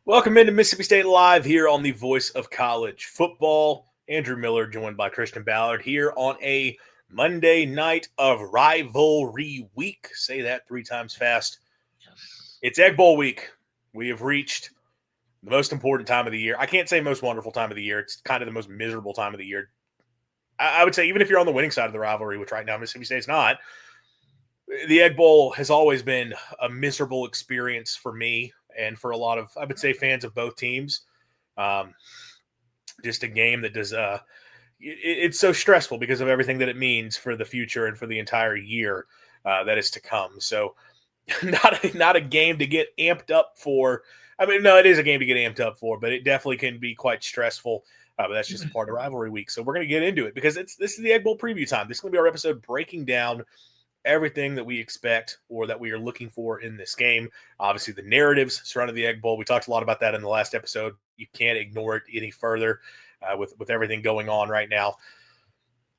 Welcome into Mississippi State Live here on the Voice of College Football. Andrew Miller joined by Christian Ballard here on a Monday night of Rivalry Week. Say that 3 times fast. It's Egg Bowl week. We have reached the most important time of the year. I can't say most wonderful time of the year. It's kind of the most miserable time of the year. I would say even if you're on the winning side of the rivalry, which right now Mississippi State's not, the Egg Bowl has always been a miserable experience for me and for a lot of, I would say, fans of both teams. Just a game that does it's so stressful because of everything that it means for the future and for the entire year that is to come. So not a game to get amped up for. I mean, no, it is a game to get amped up for, but it definitely can be quite stressful. But that's just a part of rivalry week. So we're going to get into it because this is the Egg Bowl preview time. This is going to be our episode breaking down everything that we expect or that we are looking for in this game. Obviously, the narratives surrounding the Egg Bowl. We talked a lot about that in the last episode. You can't ignore it any further with everything going on right now.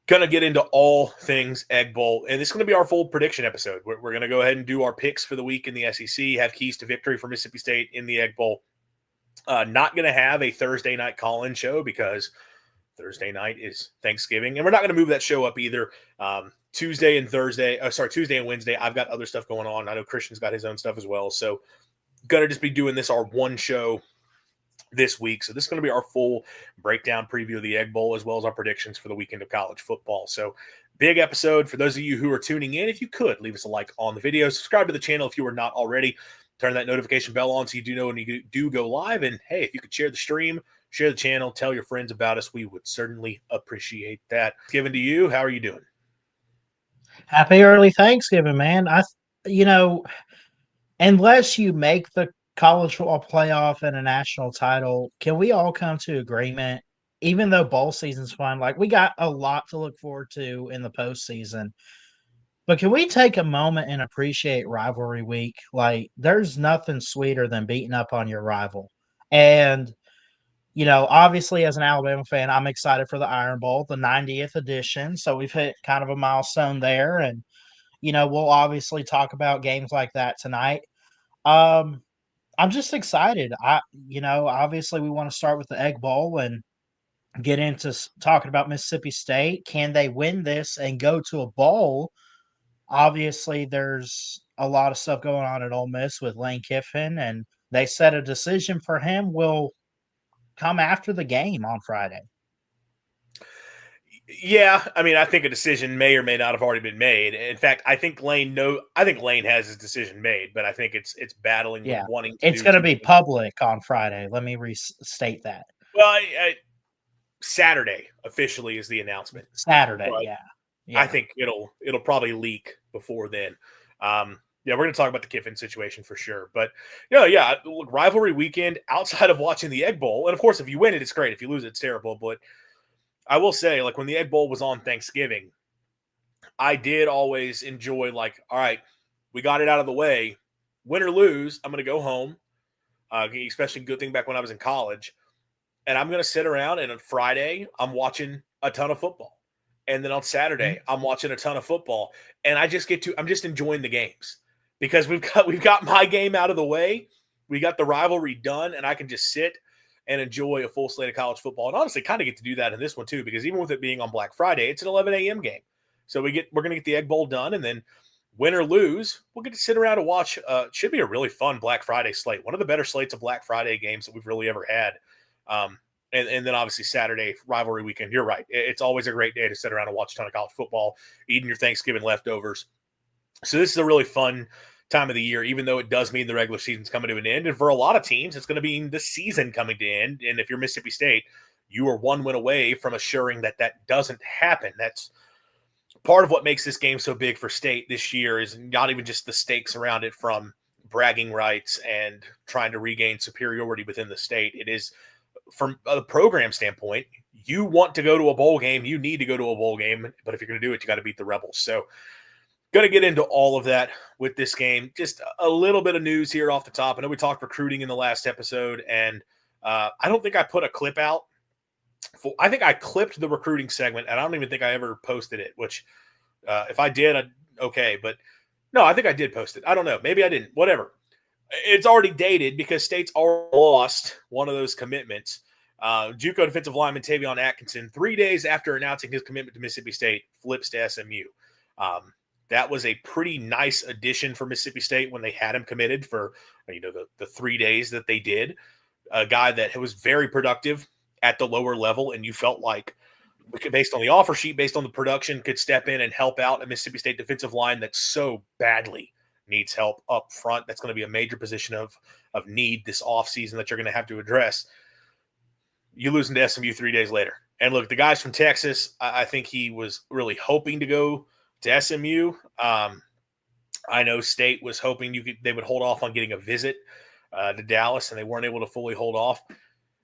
Going to get into all things Egg Bowl, and this is going to be our full prediction episode. We're going to go ahead and do our picks for the week in the SEC, have keys to victory for Mississippi State in the Egg Bowl. Not going to have a Thursday night call-in show because Thursday night is Thanksgiving, and we're not going to move that show up either. Tuesday and Wednesday, I've got other stuff going on. I know Christian's got his own stuff as well. So going to just be doing this, our one show this week. So this is going to be our full breakdown preview of the Egg Bowl as well as our predictions for the weekend of college football. So big episode. For those of you who are tuning in, if you could, leave us a like on the video. Subscribe to the channel if you are not already. Turn that notification bell on so you do know when you do go live. And, hey, if you could share the stream, share the channel, tell your friends about us, we would certainly appreciate that. Given to you, how are you doing? Happy early Thanksgiving, man. Unless you make the college football playoff and a national title, can we all come to agreement? Even though bowl season's fun, like we got a lot to look forward to in the postseason. But can we take a moment and appreciate rivalry week? Like, there's nothing sweeter than beating up on your rival. And obviously, as an Alabama fan, I'm excited for the Iron Bowl, the 90th edition. So we've hit kind of a milestone there. And, we'll obviously talk about games like that tonight. Um, I'm just excited. Obviously, we want to start with the Egg Bowl and get into talking about Mississippi State. Can they win this and go to a bowl? Obviously, there's a lot of stuff going on at Ole Miss with Lane Kiffin, and they said a decision for him will come after the game on Friday. Yeah, I mean, I think a decision may or may not have already been made. In fact, I think Lane has his decision made, but I think it's battling with wanting to it's do going to two be things. public on Friday. Let me restate that. Well, Saturday officially is the announcement. Saturday, But yeah. I think it'll probably leak before then. Yeah, we're going to talk about the Kiffin situation for sure. But, yeah, look, rivalry weekend outside of watching the Egg Bowl. And, of course, if you win it, it's great. If you lose it, it's terrible. But I will say, like, when the Egg Bowl was on Thanksgiving, I did always enjoy, like, all right, we got it out of the way. Win or lose, I'm going to go home, especially good thing back when I was in college. And I'm going to sit around, and on Friday, I'm watching a ton of football. And then on Saturday, I'm watching a ton of football. And I'm just enjoying the games because we've got my game out of the way. We got the rivalry done, and I can just sit and enjoy a full slate of college football. And honestly, kind of get to do that in this one too, because even with it being on Black Friday, it's an 11 a.m. game. So we're going to get the Egg Bowl done, and then win or lose, we'll get to sit around and watch. It should be a really fun Black Friday slate. One of the better slates of Black Friday games that we've really ever had. And then obviously Saturday, rivalry weekend. You're right. It's always a great day to sit around and watch a ton of college football, eating your Thanksgiving leftovers. So this is a really fun time of the year, even though it does mean the regular season's coming to an end. And for a lot of teams, it's going to mean the season coming to end. And if you're Mississippi State, you are one win away from assuring that doesn't happen. That's part of what makes this game so big for State this year is not even just the stakes around it from bragging rights and trying to regain superiority within the state. It is from a program standpoint, you want to go to a bowl game, you need to go to a bowl game, but if you're going to do it, you got to beat the Rebels. So going to get into all of that with this game. Just a little bit of news here off the top. I know we talked recruiting in the last episode, and I don't think I put a clip out. I think I clipped the recruiting segment, and I don't even think I ever posted it, which if I did, okay. But no, I think I did post it. I don't know. Maybe I didn't. Whatever. It's already dated because State's already lost one of those commitments. JUCO defensive lineman Tavion Atkinson, 3 days after announcing his commitment to Mississippi State, flips to SMU. That was a pretty nice addition for Mississippi State when they had him committed for the 3 days that they did. A guy that was very productive at the lower level, and you felt like, based on the offer sheet, based on the production, could step in and help out a Mississippi State defensive line that so badly needs help up front. That's going to be a major position of need this offseason that you're going to have to address. You losing to SMU 3 days later. And look, the guys from Texas, I think he was really hoping to go to SMU. I know State was hoping they would hold off on getting a visit to Dallas, and they weren't able to fully hold off.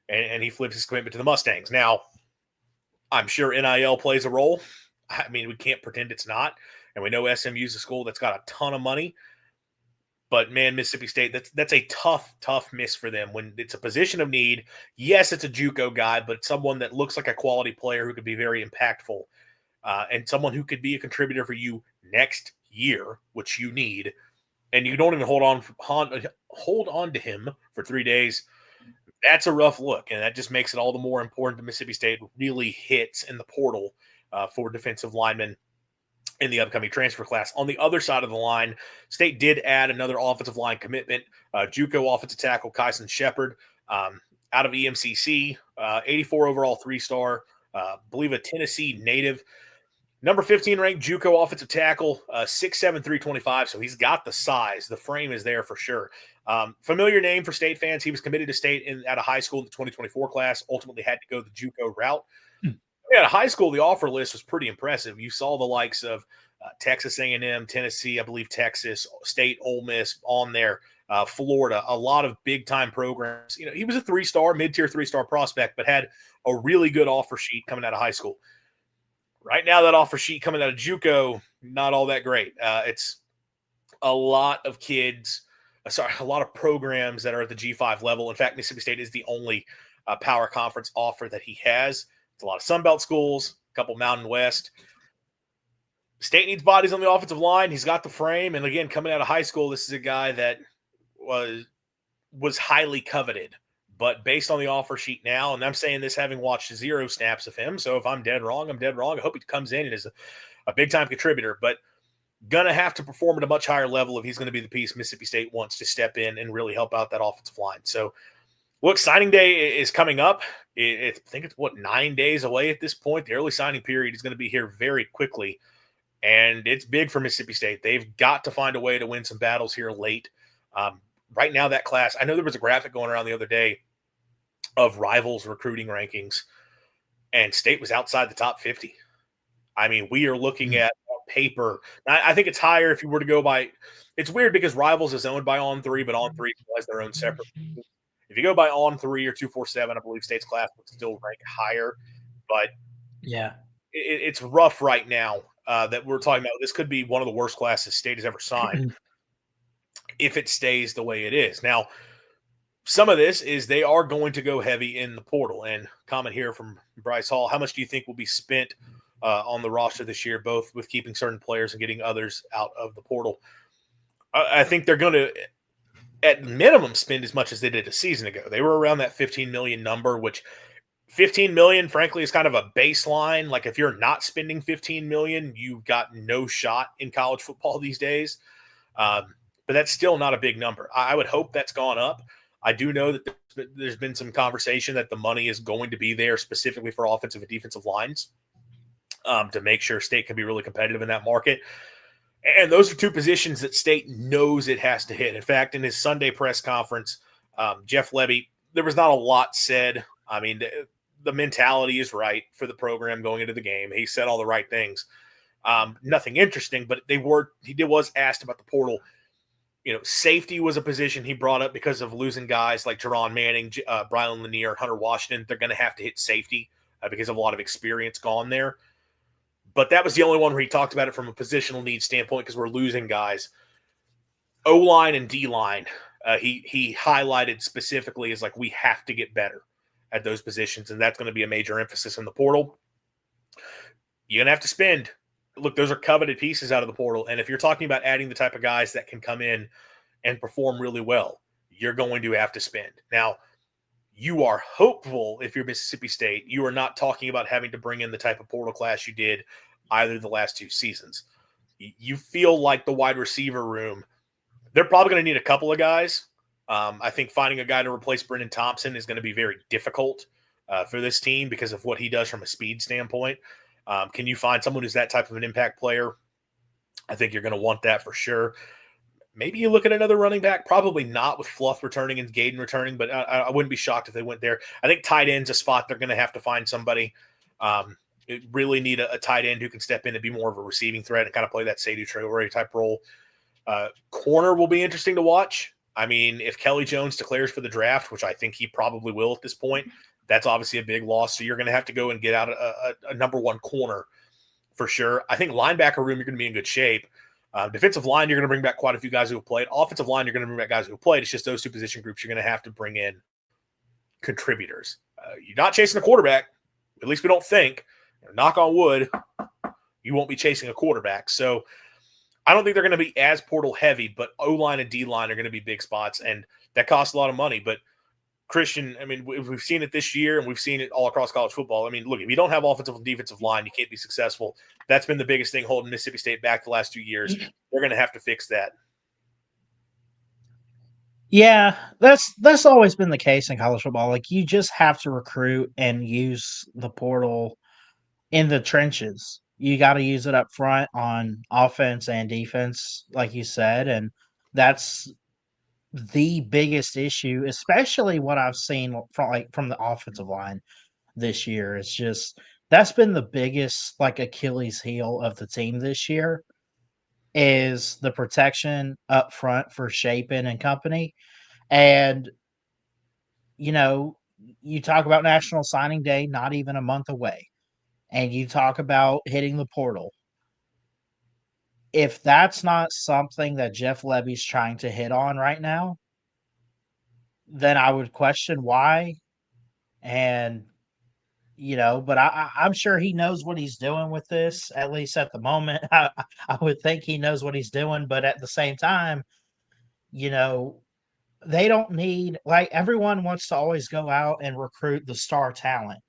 And he flips his commitment to the Mustangs. Now, I'm sure NIL plays a role. I mean, we can't pretend it's not. And we know SMU's a school that's got a ton of money. But, man, Mississippi State, that's a tough miss for them when it's a position of need. Yes, it's a JUCO guy, but someone that looks like a quality player who could be very impactful and someone who could be a contributor for you next year, which you need. And you don't even hold on to him for 3 days. That's a rough look, and that just makes it all the more important that Mississippi State really hits in the portal for defensive linemen in the upcoming transfer class. On the other side of the line, State did add another offensive line commitment, JUCO offensive tackle Kyson Shepard out of EMCC, 84 overall 3-star, believe a Tennessee native. Number 15 ranked JUCO offensive tackle, 6'7", 325. So he's got the size. The frame is there for sure. Familiar name for State fans. He was committed to State at a high school in the 2024 class. Ultimately had to go the JUCO route. At high school, the offer list was pretty impressive. You saw the likes of Texas A&M, Tennessee, I believe Texas, State, Ole Miss on there, Florida, a lot of big-time programs. He was a 3-star, mid-tier 3-star prospect, but had a really good offer sheet coming out of high school. Right now, that offer sheet coming out of JUCO, not all that great. It's a lot of a lot of programs that are at the G5 level. In fact, Mississippi State is the only power conference offer that he has. It's a lot of Sunbelt schools, a couple Mountain West. State needs bodies on the offensive line. He's got the frame. And again, coming out of high school, this is a guy that was highly coveted. But based on the offer sheet now, and I'm saying this having watched 0 snaps of him, so if I'm dead wrong, I'm dead wrong. I hope he comes in and is a big-time contributor, but going to have to perform at a much higher level if he's going to be the piece Mississippi State wants to step in and really help out that offensive line. So, look, signing day is coming up. I think it's, 9 days away at this point. The early signing period is going to be here very quickly, and it's big for Mississippi State. They've got to find a way to win some battles here late. Right now, that class, I know there was a graphic going around the other day of Rivals recruiting rankings, and State was outside the top 50. I mean, we are looking at paper. I think it's higher if you were to go by – it's weird because Rivals is owned by On3, but On3 has their own separate – if you go by On3 or 247, I believe State's class would still rank higher. But yeah, it's rough right now that we're talking about. This could be one of the worst classes State has ever signed if it stays the way it is. Now, some of this is they are going to go heavy in the portal. And comment here from Bryce Hall, how much do you think will be spent on the roster this year, both with keeping certain players and getting others out of the portal? I think they're going to – at minimum spend as much as they did a season ago. They were around that $15 million number, which $15 million, frankly, is kind of a baseline. Like if you're not spending $15 million, you've got no shot in college football these days. But that's still not a big number. I would hope that's gone up. I do know that there's been some conversation that the money is going to be there specifically for offensive and defensive lines to make sure State can be really competitive in that market. And those are two positions that State knows it has to hit. In fact, in his Sunday press conference, Jeff Lebby, there was not a lot said. I mean, the mentality is right for the program going into the game. He said all the right things. Nothing interesting, but he was asked about the portal. Safety was a position he brought up because of losing guys like Jerron Manning, Brian Lanier, Hunter Washington. They're going to have to hit safety because of a lot of experience gone there. But that was the only one where he talked about it from a positional need standpoint because we're losing guys. O-line and D-line, he highlighted specifically as like we have to get better at those positions, and that's going to be a major emphasis in the portal. You're going to have to spend. Look, those are coveted pieces out of the portal, and if you're talking about adding the type of guys that can come in and perform really well, you're going to have to spend. Now, you are hopeful if you're Mississippi State, you are not talking about having to bring in the type of portal class you did either of the last 2 seasons. You feel like the wide receiver room, they're probably going to need a couple of guys. I think finding a guy to replace Brendan Thompson is going to be very difficult for this team because of what he does from a speed standpoint. Can you find someone who's that type of an impact player? I think you're going to want that for sure. Maybe you look at another running back. Probably not with Fluff returning and Gaden returning, but I wouldn't be shocked if they went there. I think tight end's a spot they're going to have to find somebody. Really need a tight end who can step in and be more of a receiving threat and kind of play that Sadie Traore type role. Corner will be interesting to watch. I mean, if Kelly Jones declares for the draft, which I think he probably will at this point, that's obviously a big loss. So you're going to have to go and get out a number one corner for sure. I think linebacker room, you're going to be in good shape. Defensive line, you're going to bring back quite a few guys who have played. Offensive line, you're going to bring back guys who have played. It's just those 2 position groups you're going to have to bring in contributors. You're not chasing a quarterback. At least we don't think. Knock on wood, you won't be chasing a quarterback. So I don't think they're going to be as portal heavy, but O-line and D-line are going to be big spots, and that costs a lot of money. But Christian, I mean, we've seen it this year, and we've seen it all across college football. I mean, look, if you don't have offensive and defensive line, you can't be successful. That's been the biggest thing holding Mississippi State back the last 2 years. They're going to have to fix that. Yeah, that's always been the case in college football. Like, you just have to recruit and use the portal in the trenches. You got to use it up front on offense and defense, like you said, and that's the biggest issue, especially what I've seen from the offensive line this year. It's just that's been the biggest like Achilles heel of the team this year is the protection up front for Shapen and company. And you know, you talk about National Signing Day, not even a month away, and you talk about hitting the portal. If that's not something that Jeff Levy's trying to hit on right now, then I would question why. And but I'm sure he knows what he's doing with this. At least at the moment, I would think he knows what he's doing. But at the same time, you know, they don't need like everyone wants to always go out and recruit the star talent.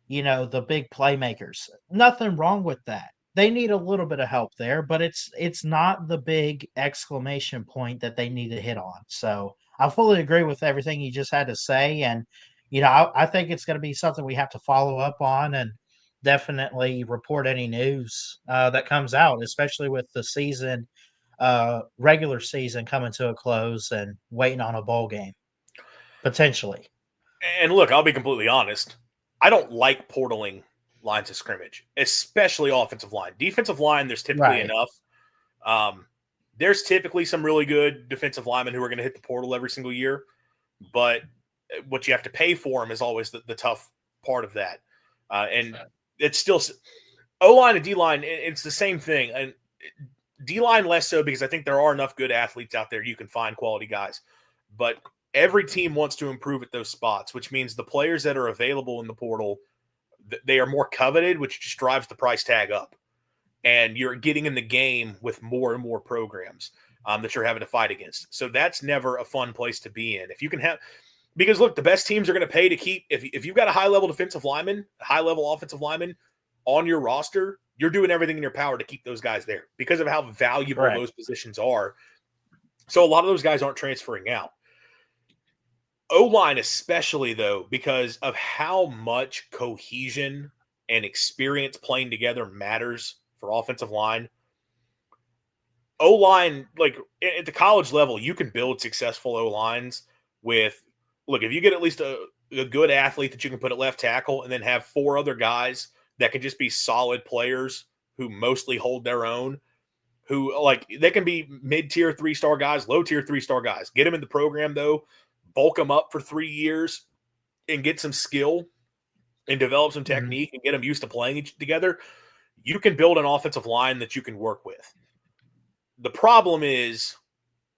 The big playmakers. Nothing wrong with that. They need a little bit of help there, but it's not the big exclamation point that they need to hit on. So I fully agree with everything you just had to say, and I think it's going to be something we have to follow up on and definitely report any news that comes out, especially with the season, regular season coming to a close and waiting on a bowl game potentially. And look, I'll be completely honest. I don't like portaling lines of scrimmage, especially offensive line. Defensive line, there's typically Right. enough. There's typically some really good defensive linemen who are going to hit the portal every single year, but what you have to pay for them is always the tough part of that. And it's still O-line and D-line, it's the same thing. And D-line less so because I think there are enough good athletes out there you can find quality guys. But every team wants to improve at those spots, which means the players that are available in the portal, they are more coveted, which just drives the price tag up. And you're getting in the game with more and more programs that you're having to fight against. So that's never a fun place to be in. If you can have – because, look, the best teams are going to pay to keep – if you've got a high-level defensive lineman, high-level offensive lineman on your roster, you're doing everything in your power to keep those guys there because of how valuable Correct. those positions are. So a lot of those guys aren't transferring out. O-line especially, though, because of how much cohesion and experience playing together matters for offensive line. O-line, like at the college level, you can build successful O-lines with, look, if you get at least a good athlete that you can put at left tackle and then have 4 other guys that can just be solid players who mostly hold their own, who like they can be mid-tier 3-star guys, low-tier 3-star guys. Get them in the program, though, bulk them up for 3 years and get some skill and develop some technique and get them used to playing together. You can build an offensive line that you can work with. The problem is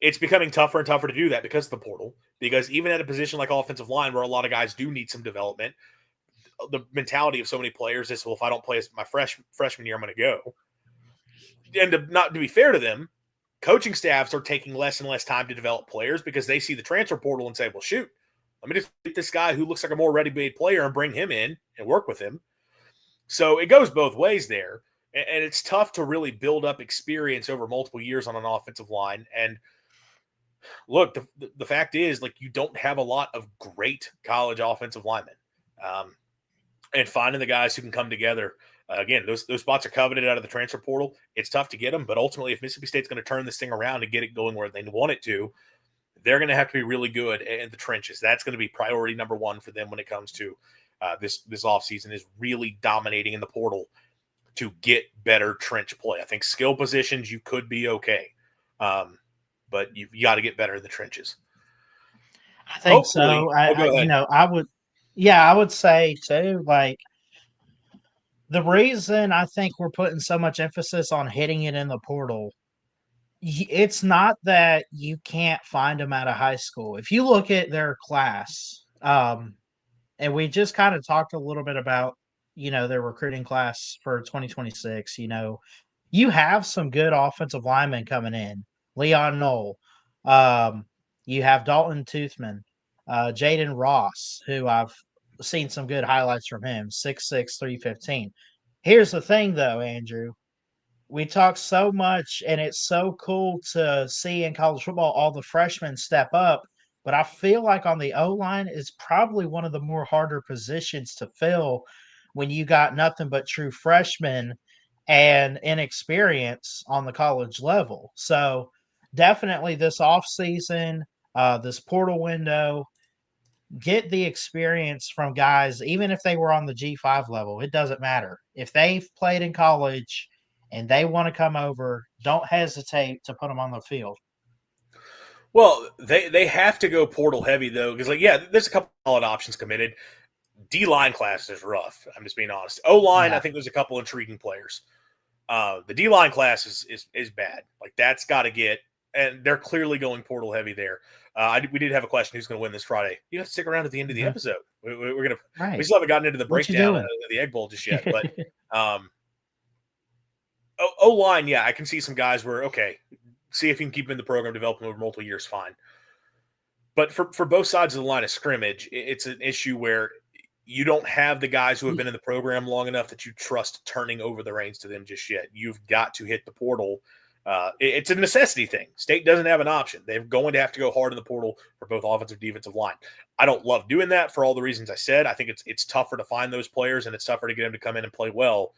it's becoming tougher and tougher to do that because of the portal, because even at a position like offensive line where a lot of guys do need some development, the mentality of so many players is, well, if I don't play as my freshman year, I'm going to go. And to be fair to them, coaching staffs are taking less and less time to develop players because they see the transfer portal and say, well, shoot, let me just get this guy who looks like a more ready-made player and bring him in and work with him. So it goes both ways there. And it's tough to really build up experience over multiple years on an offensive line. And look, the fact is, like, you don't have a lot of great college offensive linemen. And finding the guys who can come together, again, those spots are coveted out of the transfer portal. It's tough to get them, but ultimately, if Mississippi State's going to turn this thing around and get it going where they want it to, they're going to have to be really good in the trenches. That's going to be priority number one for them when it comes to this offseason, is really dominating in the portal to get better trench play. I think skill positions, you could be okay, but you got to get better in the trenches. I think Hopefully, so. I would say too, like, the reason I think we're putting so much emphasis on hitting it in the portal, it's not that you can't find them out of high school. If you look at their class, and we just kind of talked a little bit about, their recruiting class for 2026, you have some good offensive linemen coming in. Leon Knoll. You have Dalton Toothman, Jaden Ross, who I've seen some good highlights from him, 6'6", 315. Here's the thing, though, Andrew. We talk so much, and it's so cool to see in college football all the freshmen step up. But I feel like on the O line is probably one of the more harder positions to fill when you got nothing but true freshmen and inexperience on the college level. So definitely this offseason, this portal window, get the experience from guys, even if they were on the G5 level. It doesn't matter. If they've played in college and they want to come over, don't hesitate to put them on the field. Well, they have to go portal heavy, though, because, like, yeah, there's a couple solid options committed. D-line class is rough. I'm just being honest. O-line, I think there's a couple intriguing players. The D-line class is bad. Like, that's got to get – and they're clearly going portal heavy there. We did have a question, who's going to win this Friday. You have to stick around at the end of the episode. We're going to – we still haven't gotten into the breakdown of the Egg Bowl just yet. But O-line, yeah, I can see some guys where, okay, see if you can keep them in the program, develop them over multiple years, fine. But for both sides of the line of scrimmage, it's an issue where you don't have the guys who have been in the program long enough that you trust turning over the reins to them just yet. You've got to hit the portal. It's a necessity thing. State doesn't have an option. They're going to have to go hard in the portal for both offensive and defensive line. I don't love doing that for all the reasons I said. I think it's tougher to find those players, and it's tougher to get them to come in and play well,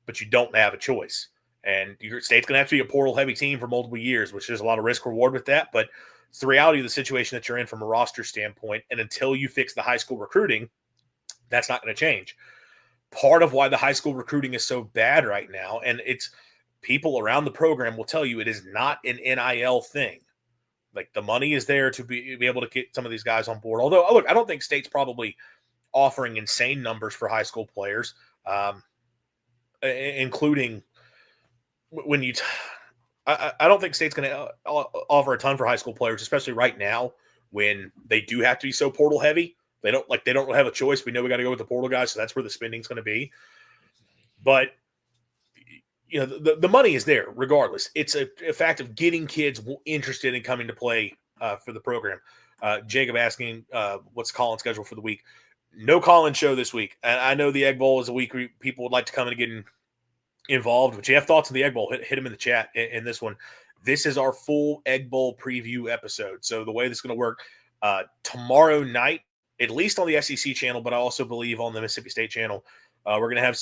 but you don't have a choice. And your State's going to have to be a portal-heavy team for multiple years, which there's a lot of risk-reward with that, but it's the reality of the situation that you're in from a roster standpoint, and until you fix the high school recruiting, that's not going to change. Part of why the high school recruiting is so bad right now, and it's people around the program will tell you it is not an NIL thing. Like, the money is there to be able to get some of these guys on board. Although, look, I don't think State's probably offering insane numbers for high school players, including when you I don't think State's going to offer a ton for high school players, especially right now when they do have to be so portal heavy. They don't have a choice. We know we got to go with the portal guys, so that's where the spending's going to be. But the money is there regardless. It's a fact of getting kids interested in coming to play for the program. Jacob asking what's Colin's schedule for the week. No Colin show this week. And I know the Egg Bowl is a week where people would like to come and get involved. But you have thoughts on the Egg Bowl, hit them in the chat in this one. This is our full Egg Bowl preview episode. So the way this is going to work, tomorrow night, at least on the SEC channel, but I also believe on the Mississippi State channel, we're going to have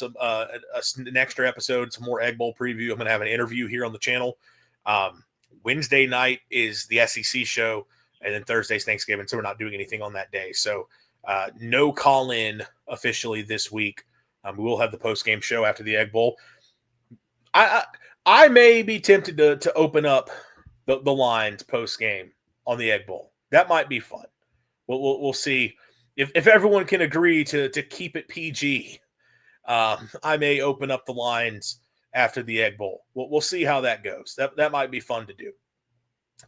an extra episode, some more Egg Bowl preview. I'm going to have an interview here on the channel. Wednesday night is the SEC show, and then Thursday's Thanksgiving, so we're not doing anything on that day. So no call-in officially this week. We will have the post-game show after the Egg Bowl. I may be tempted to open up the lines post-game on the Egg Bowl. That might be fun. We'll see if everyone can agree to keep it PG. I may open up the lines after the Egg Bowl. We'll see how that goes. That might be fun to do.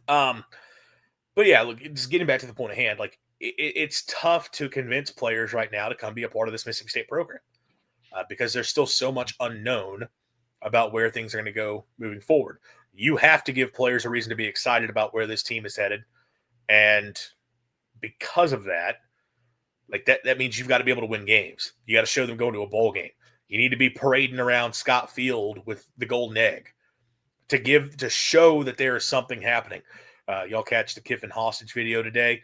But yeah, look, just getting back to the point at hand, like it's tough to convince players right now to come be a part of this Mississippi State program because there's still so much unknown about where things are going to go moving forward. You have to give players a reason to be excited about where this team is headed. And because of that, like that means you've got to be able to win games. You got to show them going to a bowl game. You need to be parading around Scott Field with the golden egg to show that there is something happening. Y'all catch the Kiffin hostage video today?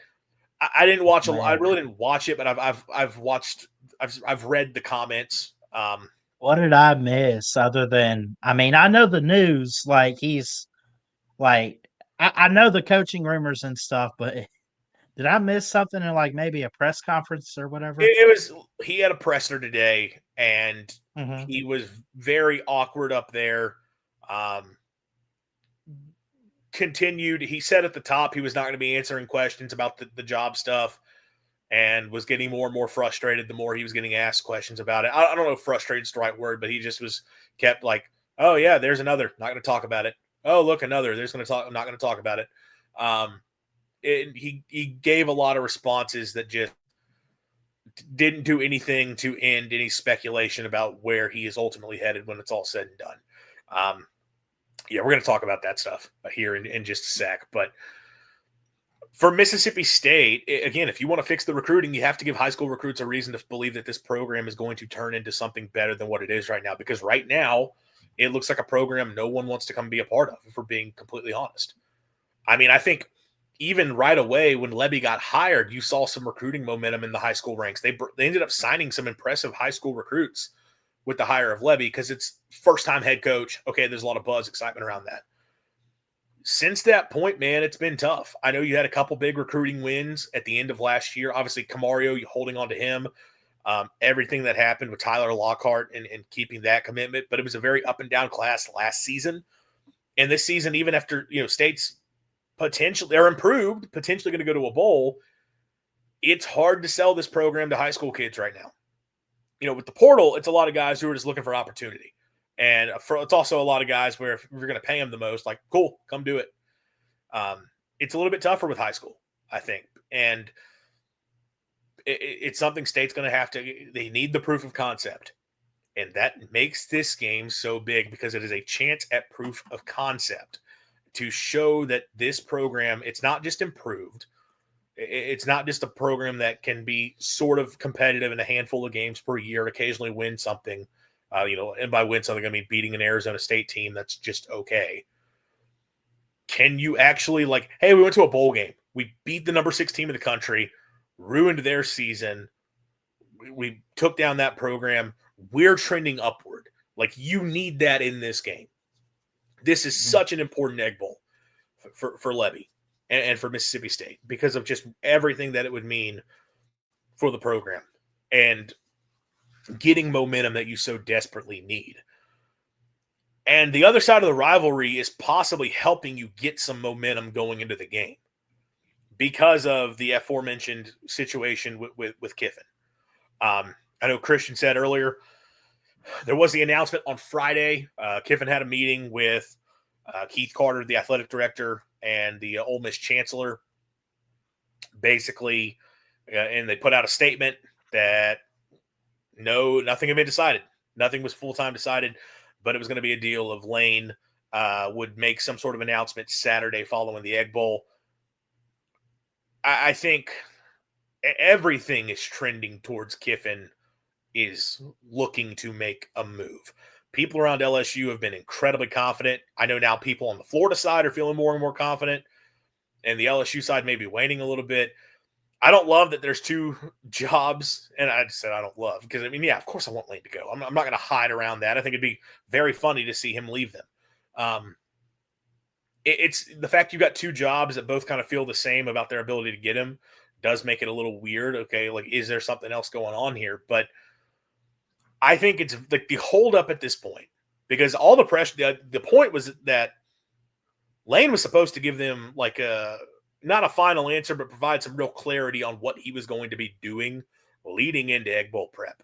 I didn't watch I really didn't watch it, but I've read the comments. What did I miss other than, I mean, I know the news, like he's like I know the coaching rumors and stuff, but did I miss something in like maybe a press conference or whatever? He had a presser today, and Mhm. he was very awkward up there. Continued. He said at the top he was not going to be answering questions about the job stuff, and was getting more and more frustrated the more he was getting asked questions about it. I don't know if frustrated is the right word, but he just kept like, oh yeah, there's another, not going to talk about it. Oh, look, another, there's going to talk, I'm not going to talk about it. He gave a lot of responses that just didn't do anything to end any speculation about where he is ultimately headed when it's all said and done. Yeah, we're going to talk about that stuff here in just a sec. But for Mississippi State, again, if you want to fix the recruiting, you have to give high school recruits a reason to believe that this program is going to turn into something better than what it is right now. Because right now, it looks like a program no one wants to come be a part of, if we're being completely honest. I mean, I think even right away when Lebby got hired, you saw some recruiting momentum in the high school ranks. They ended up signing some impressive high school recruits with the hire of Lebby because it's first-time head coach. Okay, there's a lot of buzz, excitement around that. Since that point, man, it's been tough. I know you had a couple big recruiting wins at the end of last year. Obviously, Camario, you holding on to him. Everything that happened with Tyler Lockhart and keeping that commitment. But it was a very up-and-down class last season. And this season, even after, State's potentially, they're improved, potentially going to go to a bowl, it's hard to sell this program to high school kids right now. With the portal, it's a lot of guys who are just looking for opportunity. And it's also a lot of guys where if you're going to pay them the most, like, cool, come do it. It's a little bit tougher with high school, I think. And it's something State's going to have to – they need the proof of concept. And that makes this game so big because it is a chance at proof of concept to show that this program, it's not just improved. It's not just a program that can be sort of competitive in a handful of games per year and occasionally win something, and by win something, I mean beating an Arizona State team that's just okay. Can you actually hey, we went to a bowl game. We beat the number 6 team in the country, ruined their season. We took down that program. We're trending upward. You need that in this game. This is such an important egg bowl for Lebby and for Mississippi State because of just everything that it would mean for the program and getting momentum that you so desperately need. And the other side of the rivalry is possibly helping you get some momentum going into the game because of the aforementioned situation with Kiffin. I know Christian said earlier, there was the announcement on Friday. Kiffin had a meeting with Keith Carter, the athletic director, and the Ole Miss chancellor, basically, and they put out a statement that nothing had been decided. Nothing was full-time decided, but it was going to be a deal of Lane would make some sort of announcement Saturday following the Egg Bowl. I think everything is trending towards Kiffin is looking to make a move. People around LSU have been incredibly confident. I know now people on the Florida side are feeling more and more confident, and the LSU side may be waning a little bit. I don't love that there's 2 jobs, and I just said I don't love because, yeah, of course I want Lane to go. I'm not going to hide around that. I think it'd be very funny to see him leave them. It's the fact you've got 2 jobs that both kind of feel the same about their ability to get him does make it a little weird. Okay, is there something else going on here? But I think it's the holdup at this point because all the pressure. The point was that Lane was supposed to give them not a final answer, but provide some real clarity on what he was going to be doing leading into Egg Bowl prep,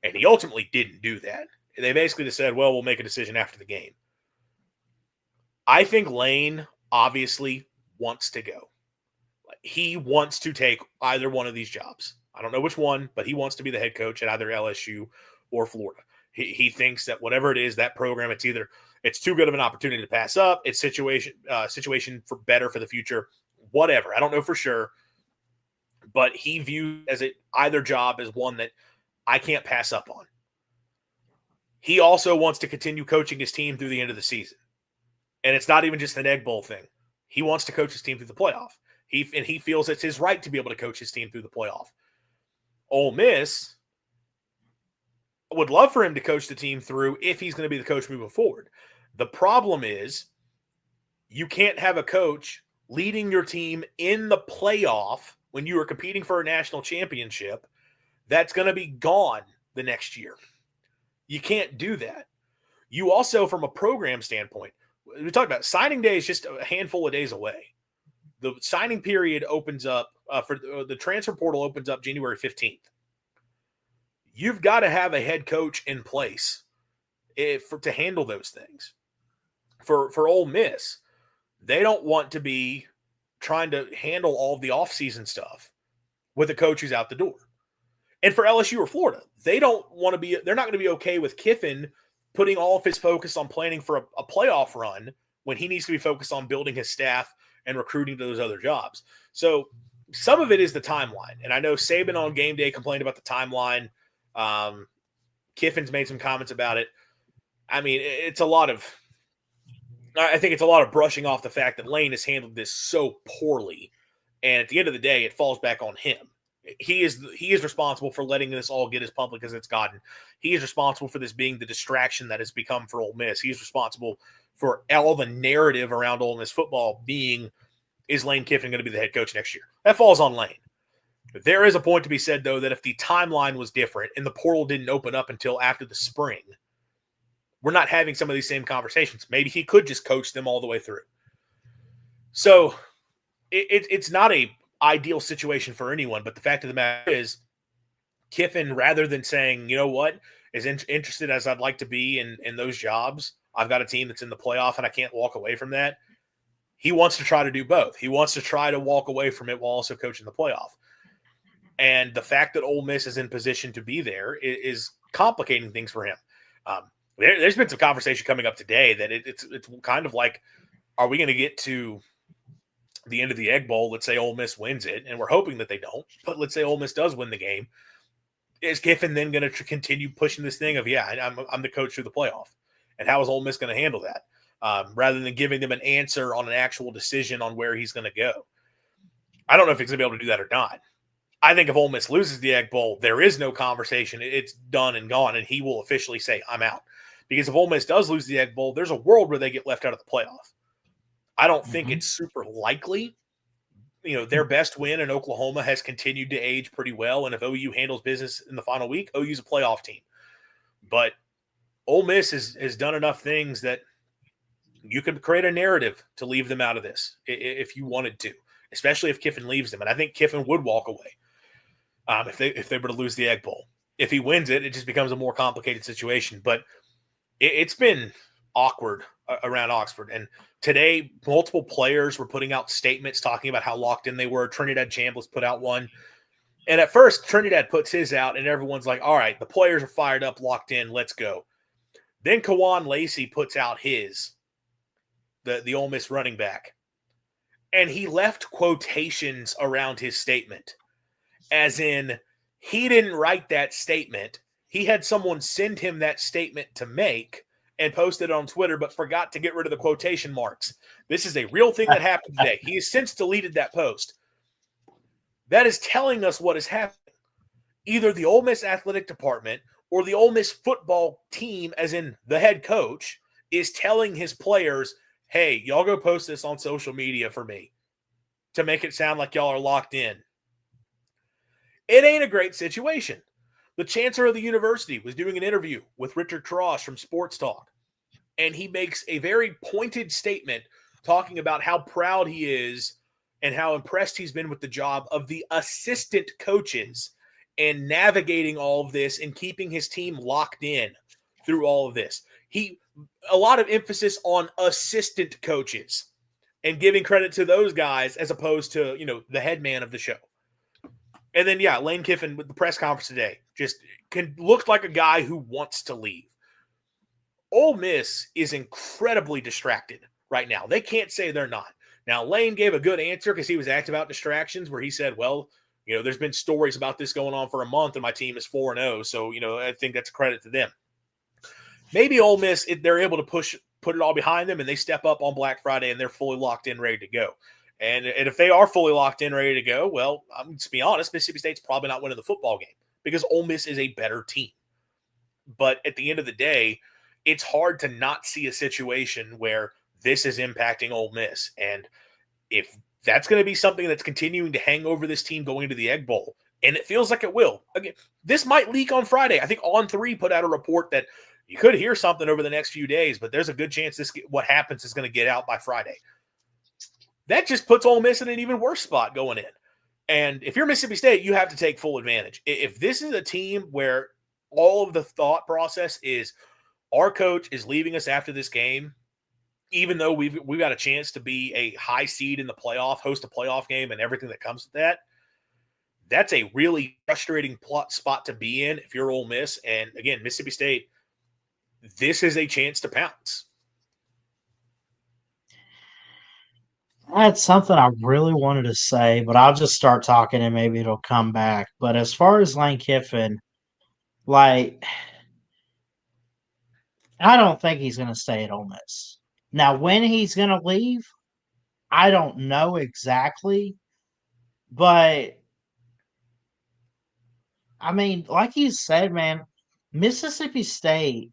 and he ultimately didn't do that. They basically just said, "Well, we'll make a decision after the game." I think Lane obviously wants to go. He wants to take either one of these jobs. I don't know which one, but he wants to be the head coach at either LSU or Florida. He thinks that whatever it is, that program, it's too good of an opportunity to pass up. It's situation for better for the future, whatever. I don't know for sure, but he views either job as one that I can't pass up on. He also wants to continue coaching his team through the end of the season. And it's not even just an Egg Bowl thing. He wants to coach his team through the playoff. He feels it's his right to be able to coach his team through the playoff. Ole Miss would love for him to coach the team through if he's going to be the coach moving forward. The problem is you can't have a coach leading your team in the playoff when you are competing for a national championship that's going to be gone the next year. You can't do that. You also, from a program standpoint, we talked about signing day is just a handful of days away. The signing period opens up for the transfer portal opens up January 15th. You've got to have a head coach in place to handle those things. For Ole Miss, they don't want to be trying to handle all of the offseason stuff with a coach who's out the door. And for LSU or Florida, they're not going to be okay with Kiffin putting all of his focus on planning for a playoff run when he needs to be focused on building his staff and recruiting to those other jobs. So some of it is the timeline. And I know Saban on game day complained about the timeline. Kiffin's made some comments about it. I mean, I think it's a lot of brushing off the fact that Lane has handled this so poorly. And at the end of the day, it falls back on him. He is responsible for letting this all get as public as it's gotten. He is responsible for this being the distraction that has become for Ole Miss. He's responsible for all the narrative around Ole Miss football being, is Lane Kiffin going to be the head coach next year? That falls on Lane. But there is a point to be said, though, that if the timeline was different and the portal didn't open up until after the spring, we're not having some of these same conversations. Maybe he could just coach them all the way through. So it's not a ideal situation for anyone, but the fact of the matter is Kiffin, rather than saying, you know what, as interested as I'd like to be in those jobs, I've got a team that's in the playoff and I can't walk away from that. He wants to try to do both. He wants to try to walk away from it while also coaching the playoff. And the fact that Ole Miss is in position to be there is complicating things for him. There's been some conversation coming up today that it's kind of like, are we going to get to the end of the Egg Bowl? Let's say Ole Miss wins it, and we're hoping that they don't. But let's say Ole Miss does win the game. Is Kiffin then going to continue pushing this thing of, I'm the coach through the playoff? And how is Ole Miss going to handle that? Rather than giving them an answer on an actual decision on where he's going to go. I don't know if he's going to be able to do that or not. I think if Ole Miss loses the Egg Bowl, there is no conversation. It's done and gone, and he will officially say, I'm out. Because if Ole Miss does lose the Egg Bowl, there's a world where they get left out of the playoff. I don't think it's super likely. Their best win in Oklahoma has continued to age pretty well, and if OU handles business in the final week, OU's a playoff team. But Ole Miss has done enough things that you could create a narrative to leave them out of this if you wanted to, especially if Kiffin leaves them. And I think Kiffin would walk away if they were to lose the Egg Bowl. If he wins it, it just becomes a more complicated situation. But it's been awkward around Oxford. And today, multiple players were putting out statements talking about how locked in they were. Trinidad Chambliss put out one. And at first, Trinidad puts his out, and everyone's like, all right, the players are fired up, locked in, let's go. Then Kawan Lacey puts out his, the Ole Miss running back. And he left quotations around his statement, as in he didn't write that statement. He had someone send him that statement to make and posted it on Twitter, but forgot to get rid of the quotation marks. This is a real thing that happened today. He has since deleted that post. That is telling us what is happening. Either the Ole Miss athletic department or the Ole Miss football team, as in the head coach, is telling his players, hey, y'all go post this on social media for me to make it sound like y'all are locked in. It ain't a great situation. The chancellor of the university was doing an interview with Richard Cross from Sports Talk, and he makes a very pointed statement talking about how proud he is and how impressed he's been with the job of the assistant coaches and navigating all of this and keeping his team locked in through all of this. A lot of emphasis on assistant coaches and giving credit to those guys as opposed to, the head man of the show. And then, Lane Kiffin with the press conference today just can look like a guy who wants to leave. Ole Miss is incredibly distracted right now. They can't say they're not. Now, Lane gave a good answer because he was asked about distractions, where he said, well, there's been stories about this going on for a month, and my team is 4-0. So, I think that's a credit to them. Maybe Ole Miss, they're able to put it all behind them, and they step up on Black Friday, and they're fully locked in, ready to go. And if they are fully locked in, ready to go, well, to be honest, Mississippi State's probably not winning the football game because Ole Miss is a better team. But at the end of the day, it's hard to not see a situation where this is impacting Ole Miss. And if that's going to be something that's continuing to hang over this team going into the Egg Bowl, and it feels like it will. Again, this might leak on Friday. I think On3 put out a report that you could hear something over the next few days, but there's a good chance what happens is going to get out by Friday. That just puts Ole Miss in an even worse spot going in. And if you're Mississippi State, you have to take full advantage. If this is a team where all of the thought process is our coach is leaving us after this game, even though we've got a chance to be a high seed in the playoff, host a playoff game, and everything that comes with that, that's a really frustrating spot to be in if you're Ole Miss. And again, Mississippi State, this is a chance to pounce. I had something I really wanted to say, but I'll just start talking and maybe it'll come back. But as far as Lane Kiffin, like, I don't think he's going to stay at Ole Miss. Now, when he's going to leave, I don't know exactly. But, I mean, like you said, man, Mississippi State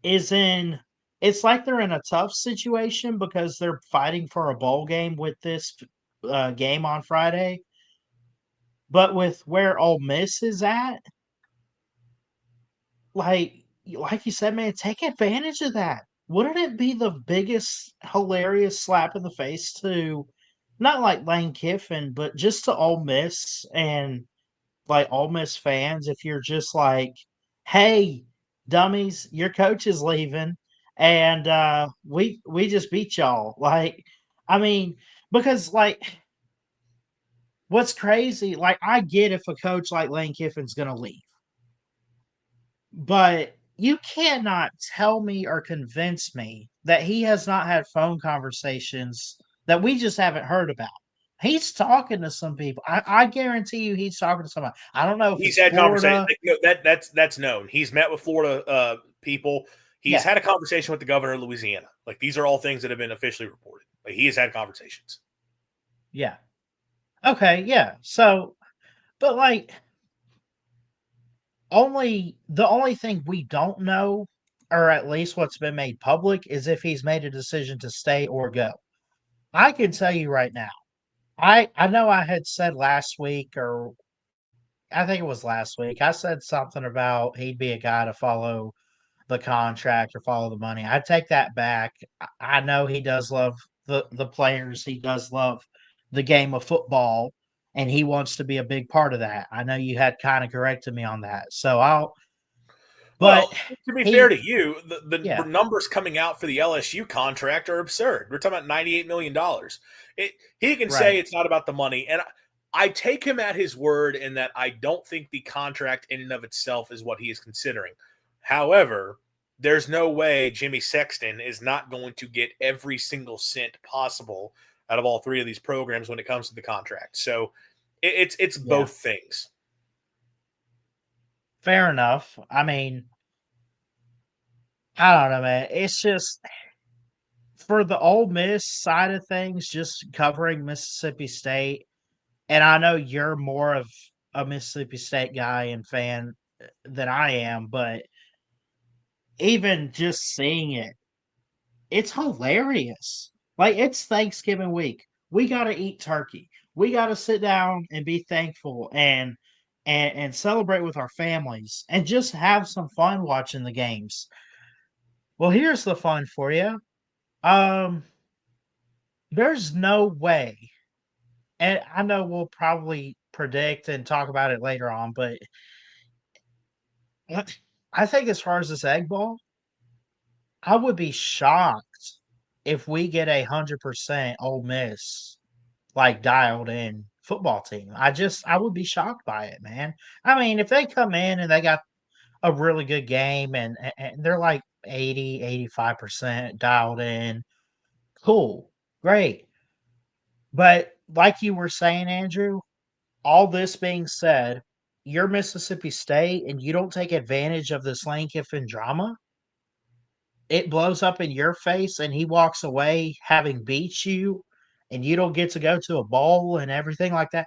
it's like they're in a tough situation because they're fighting for a bowl game with this game on Friday. But with where Ole Miss is at, like you said, man, take advantage of that. Wouldn't it be the biggest hilarious slap in the face to not like Lane Kiffin, but just to Ole Miss and like Ole Miss fans if you're just like, hey, dummies, your coach is leaving and we just beat y'all. Like, I mean, because like what's crazy, like I get if a coach like Lane Kiffin's gonna leave. But you cannot tell me or convince me that he has not had phone conversations that we just haven't heard about. He's talking to some people. I guarantee you he's talking to somebody. I don't know if He's it's had conversations. Florida. That's known. He's met with Florida people. He's Yeah, had a conversation with the governor of Louisiana. Like, these are all things that have been officially reported. Like, he has had conversations. yeah. Okay, yeah. So, but like the only thing we don't know, or at least what's been made public, is if he's made a decision to stay or go. I can tell you right now. I know I had said last week, or I think it was last week, I said something about he'd be a guy to follow the contract or follow the money. I take that back. I know he does love the players. He does love the game of football, and he wants to be a big part of that. I know you had kind of corrected me on that. So but Well, to be fair he, to you, the yeah, numbers coming out for the LSU contract are absurd. We're talking about $98 million. He can say right. it's not about the money. And I take him at his word in that I don't think the contract in and of itself is what he is considering. However, there's no way Jimmy Sexton is not going to get every single cent possible out of all three of these programs when it comes to the contract. So it's Yeah. both things. Fair enough. I mean, I don't know, man. It's just for the Ole Miss side of things, just covering Mississippi State, and I know you're more of a Mississippi State guy and fan than I am, but even just seeing it, it's hilarious. Like it's Thanksgiving week. We gotta eat turkey. We gotta sit down and be thankful and celebrate with our families and just have some fun watching the games. Well, here's the fun for you. Um, there's no way, and I know we'll probably predict and talk about it later on, but I think as far as this egg ball, I would be shocked if we get 100% Ole Miss like dialed in football team. I would be shocked by it, man. I mean, if they come in and they got a really good game and they're like 80, 85% dialed in, cool, great. But like you were saying, Andrew, all this being said, you're Mississippi State and you don't take advantage of this Lane Kiffin drama, it blows up in your face and he walks away having beat you and you don't get to go to a bowl and everything like that.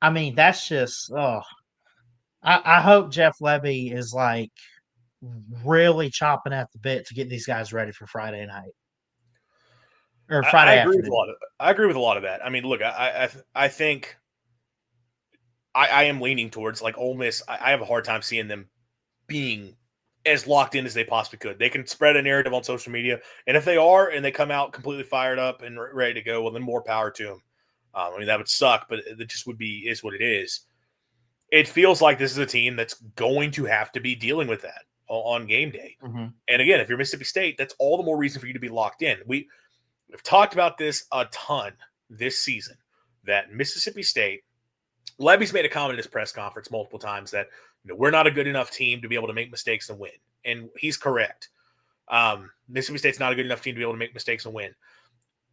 I mean, that's just oh. I hope Jeff Levy is like really chopping at the bit to get these guys ready for Friday night or I Friday agree with a afternoon. lot of. I agree with a lot of that. I mean, look, I think I am leaning towards like Ole Miss. I have a hard time seeing them being as locked in as they possibly could. They can spread a narrative on social media, and if they are, and they come out completely fired up and ready to go, well, then more power to them. I mean, that would suck, but it just would be is what it is. It feels like this is a team that's going to have to be dealing with that on game day. Mhm. And again, if you're Mississippi State, that's all the more reason for you to be locked in. We've talked about this a ton this season that Mississippi State, Levy's made a comment in his press conference multiple times that we're not a good enough team to be able to make mistakes and win. And he's correct. Mississippi State's not a good enough team to be able to make mistakes and win.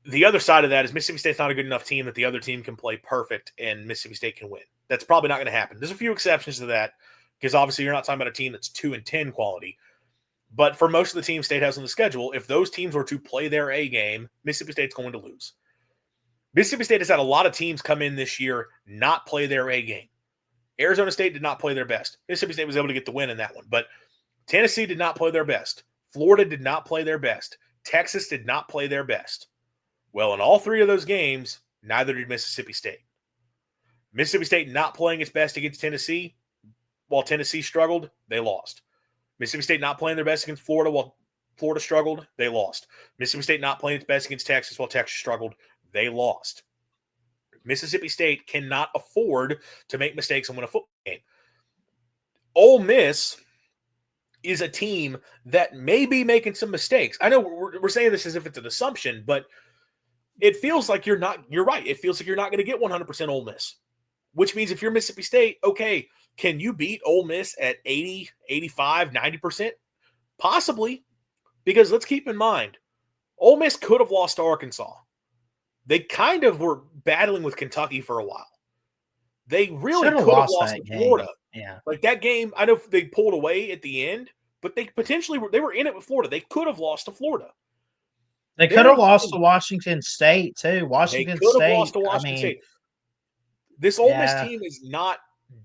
The other side of that is Mississippi State's not a good enough team that the other team can play perfect and Mississippi State can win. That's probably not going to happen. There's a few exceptions to that because obviously you're not talking about a team that's 2-10 quality. But for most of the teams State has on the schedule, if those teams were to play their A game, Mississippi State's going to lose. Mississippi State has had a lot of teams come in this year not play their A game. Arizona State did not play their best. Mississippi State was able to get the win in that one. But Tennessee did not play their best. Florida did not play their best. Texas did not play their best. Well, in all three of those games, neither did Mississippi State. Mississippi State not playing its best against Tennessee, while Tennessee struggled, they lost. Mississippi State not playing their best against Florida while Florida struggled, they lost. Mississippi State not playing its best against Texas while Texas struggled, they lost. Mississippi State cannot afford to make mistakes and win a football game. Ole Miss is a team that may be making some mistakes. I know we're saying this as if it's an assumption, but it feels like you're right. It feels like you're not going to get 100% Ole Miss, which means if you're Mississippi State, okay, can you beat Ole Miss at 80, 85, 90%? Possibly, because let's keep in mind, Ole Miss could have lost to Arkansas. They kind of were battling with Kentucky for a while. They really Should have could have lost lost that to Florida. game. Yeah. Like that game, I know they pulled away at the end, but they potentially were in it with Florida. They could have lost to Florida. They could have lost to Washington State too. They Washington could have State, lost to I Washington mean, State. This Ole Miss yeah. team is not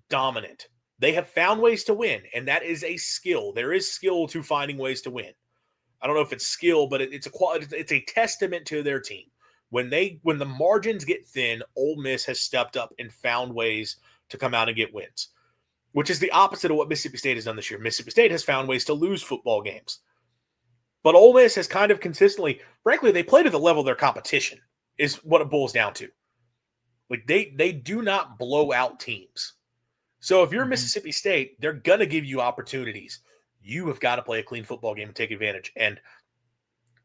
dominant. They have found ways to win, and that is a skill. There is skill to finding ways to win. I don't know if it's skill, but it's a testament to their team. When the margins get thin, Ole Miss has stepped up and found ways to come out and get wins, which is the opposite of what Mississippi State has done this year. Mississippi State has found ways to lose football games. But Ole Miss has kind of consistently, frankly, they play to the level of their competition is what it boils down to. Like they do not blow out teams. So if you're Mississippi State, they're going to give you opportunities. You have got to play a clean football game and take advantage. And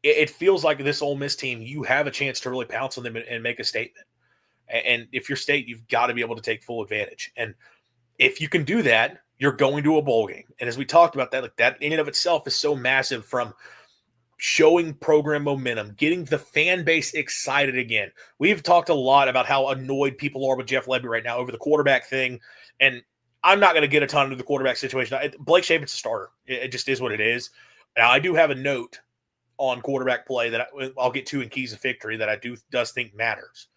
it feels like this Ole Miss team, you have a chance to really pounce on them and make a statement. And if you're State, you've got to be able to take full advantage. And if you can do that, you're going to a bowl game. And as we talked about that, like that in and of itself is so massive from showing program momentum, getting the fan base excited again. We've talked a lot about how annoyed people are with Jeff Levy right now over the quarterback thing. And I'm not going to get a ton into the quarterback situation. Blake Shapen's a starter. It just is what it is. Now, I do have a note on quarterback play that I'll get to in Keys of Victory that I does think matters.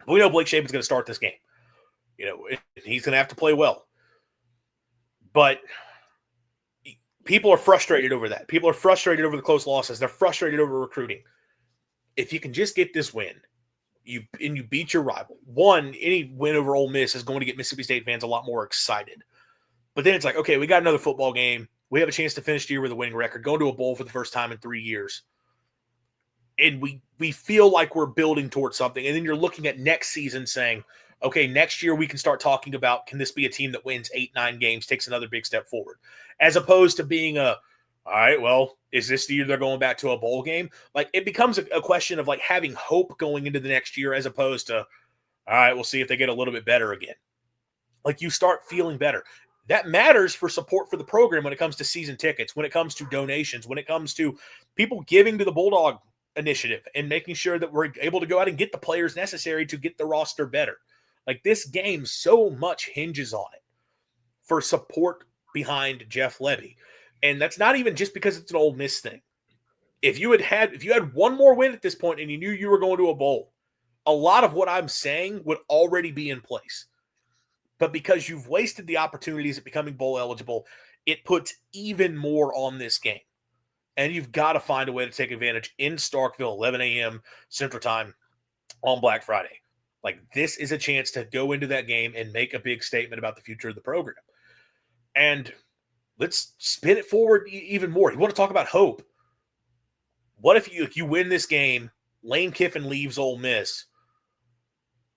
We know Blake Shapen's going to start this game. He's going to have to play well. But people are frustrated over that. People are frustrated over the close losses. They're frustrated over recruiting. If you can just get this win, you beat your rival. Any win over Ole Miss is going to get Mississippi State fans a lot more excited. But then it's like, okay, we got another football game. We have a chance to finish the year with a winning record, going to a bowl for the first time in 3 years. And we feel like we're building towards something. And then you're looking at next season saying, okay, next year we can start talking about, can this be a team that wins 8-9 games, takes another big step forward? As opposed to being all right, well, is this the year they're going back to a bowl game? Like, it becomes a question of like having hope going into the next year as opposed to, All right, we'll see if they get a little bit better again. Like, you start feeling better. That matters for support for the program when it comes to season tickets, when it comes to donations, when it comes to people giving to the Bulldog initiative and making sure that we're able to go out and get the players necessary to get the roster better. Like, this game so much hinges on it for support behind Jeff Lebby. And that's not even just because it's an Ole Miss thing. If you had one more win at this point and you knew you were going to a bowl, a lot of what I'm saying would already be in place. But because you've wasted the opportunities at becoming bowl eligible, it puts even more on this game. And you've got to find a way to take advantage in Starkville, 11 a.m. Central Time on Black Friday. Like, this is a chance to go into that game and make a big statement about the future of the program. And let's spin it forward even more. You want to talk about hope? What if you win this game, Lane Kiffin leaves Ole Miss?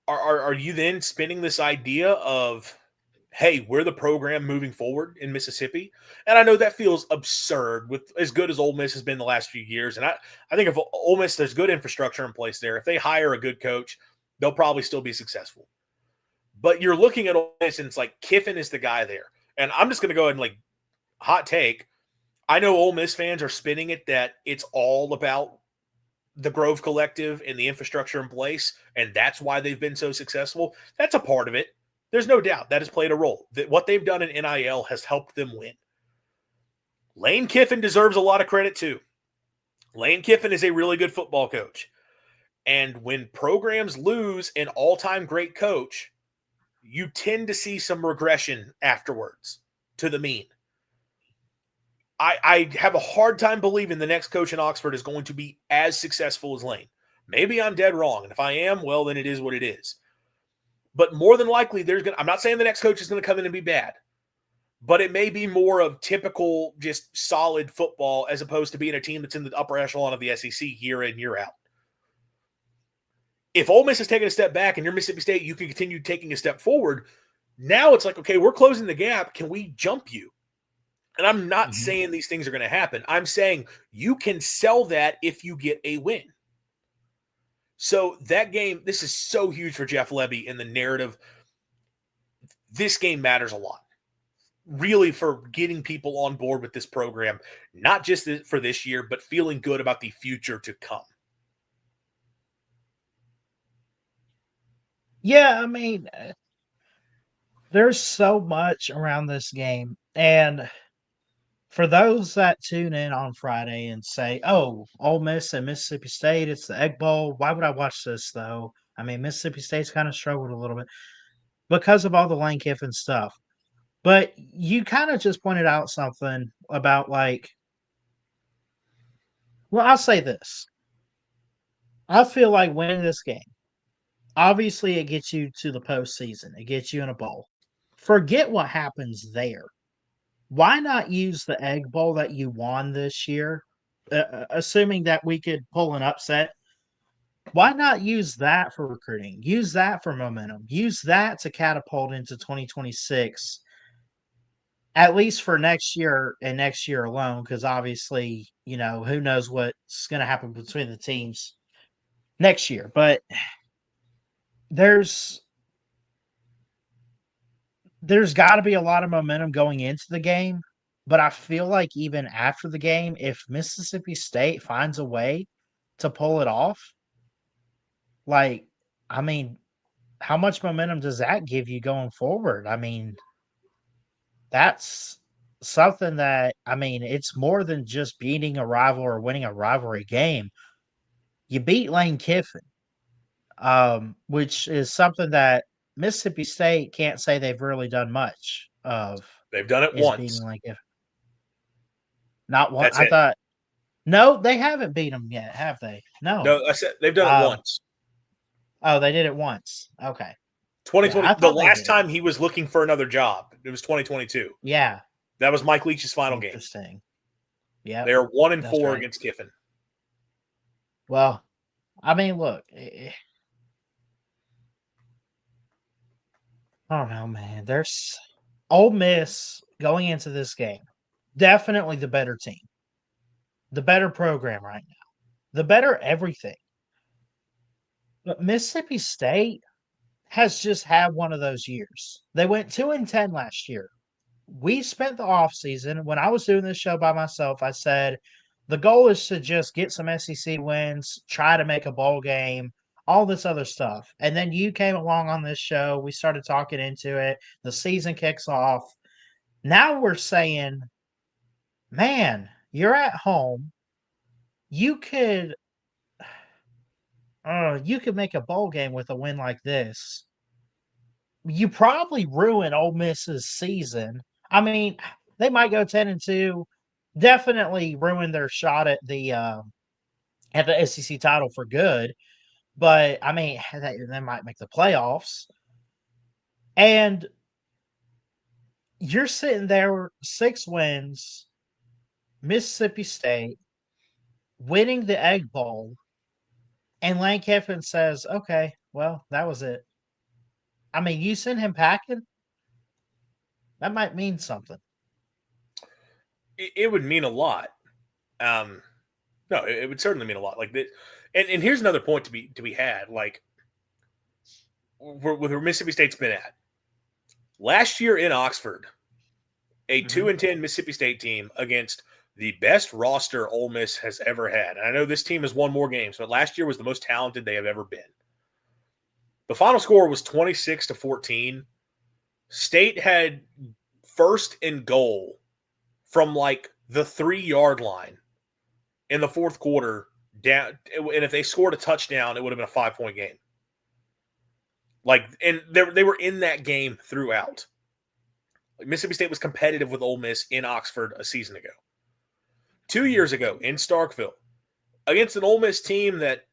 Are you then spinning this idea of, hey, we're the program moving forward in Mississippi? And I know that feels absurd with as good as Ole Miss has been the last few years. And I think if Ole Miss, there's good infrastructure in place there. If they hire a good coach, they'll probably still be successful. But you're looking at Ole Miss, and it's like Kiffin is the guy there. And I'm just going to go ahead and, like, hot take. I know Ole Miss fans are spinning it that it's all about the Grove Collective and the infrastructure in place, and that's why they've been so successful. That's a part of it. There's no doubt that has played a role. That what they've done in NIL has helped them win. Lane Kiffin deserves a lot of credit too. Lane Kiffin is a really good football coach. And when programs lose an all-time great coach, you tend to see some regression afterwards to the mean. I have a hard time believing the next coach in Oxford is going to be as successful as Lane. Maybe I'm dead wrong. And if I am, well, then it is what it is. But more than likely, I'm not saying the next coach is going to come in and be bad, but it may be more of typical, just solid football as opposed to being a team that's in the upper echelon of the SEC year in, year out. If Ole Miss is taking a step back and you're Mississippi State, you can continue taking a step forward. Now it's like, okay, we're closing the gap. Can we jump you? And I'm not saying these things are going to happen. I'm saying you can sell that if you get a win. So that game, this is so huge for Jeff Lebby in the narrative. This game matters a lot, really, for getting people on board with this program, not just for this year, but feeling good about the future to come. Yeah, I mean, there's so much around this game. And for those that tune in on Friday and say, oh, Ole Miss and Mississippi State, it's the Egg Bowl. Why would I watch this, though? I mean, Mississippi State's kind of struggled a little bit because of all the Lane Kiffin stuff. But you kind of just pointed out something about, like, well, I'll say this. I feel like winning this game, obviously, it gets you to the postseason, it gets you in a bowl. Forget what happens there. Why not use the Egg Bowl that you won this year, assuming that we could pull an upset? Why not use that for recruiting? Use that for momentum. Use that to catapult into 2026, at least for next year and next year alone, because obviously, who knows what's going to happen between the teams next year. But there's got to be a lot of momentum going into the game. But I feel like even after the game, if Mississippi State finds a way to pull it off, like, I mean, how much momentum does that give you going forward? I mean, that's something that, I mean, it's more than just beating a rival or winning a rivalry game. You beat Lane Kiffin, which is something that Mississippi State can't say they've really done much of, They've done it is once. beating Lane Kiffin. Not one. That's I it. thought, no, they haven't beat them yet, have they? No. No, I said they've done it once. Oh, they did it once. Okay. Yeah, 2020, I the thought they last did. time he was looking for another job, it was 2022. Yeah. That was Mike Leach's final game. Interesting. Yeah. They're 1-4 right. against Kiffin. Well, I mean, look, I don't know, man. There's Ole Miss going into this game, definitely the better team, the better program right now, the better everything. But Mississippi State has just had one of those years. They went 2-10 last year. We spent the offseason, when I was doing this show by myself, I said the goal is to just get some SEC wins, try to make a bowl game, all this other stuff. And then you came along on this show. We started talking into it. The season kicks off. Now we're saying, man, you're at home. You could you could make a bowl game with a win like this. You probably ruin Ole Miss's season. I mean, they might go 10-2. Definitely ruin their shot at the SEC title for good. But I mean, they might make the playoffs. And you're sitting there, 6 wins, Mississippi State, winning the Egg Bowl, and Lane Kiffin says, "Okay, well, that was it." I mean, you send him packing. That might mean something. It would mean a lot. No, it would certainly mean a lot. Like that, and here's another point to be had. Like with where Mississippi State's been at last year in Oxford, a 2-10 Mississippi State team against the best roster Ole Miss has ever had. And I know this team has won more games, but last year was the most talented they have ever been. The final score was 26-14. State had first and goal from like the 3-yard line in the fourth quarter down, and if they scored a touchdown, it would have been a 5-point game. Like, and they were in that game throughout. Like Mississippi State was competitive with Ole Miss in Oxford a season ago. 2 years ago in Starkville, against an Ole Miss team that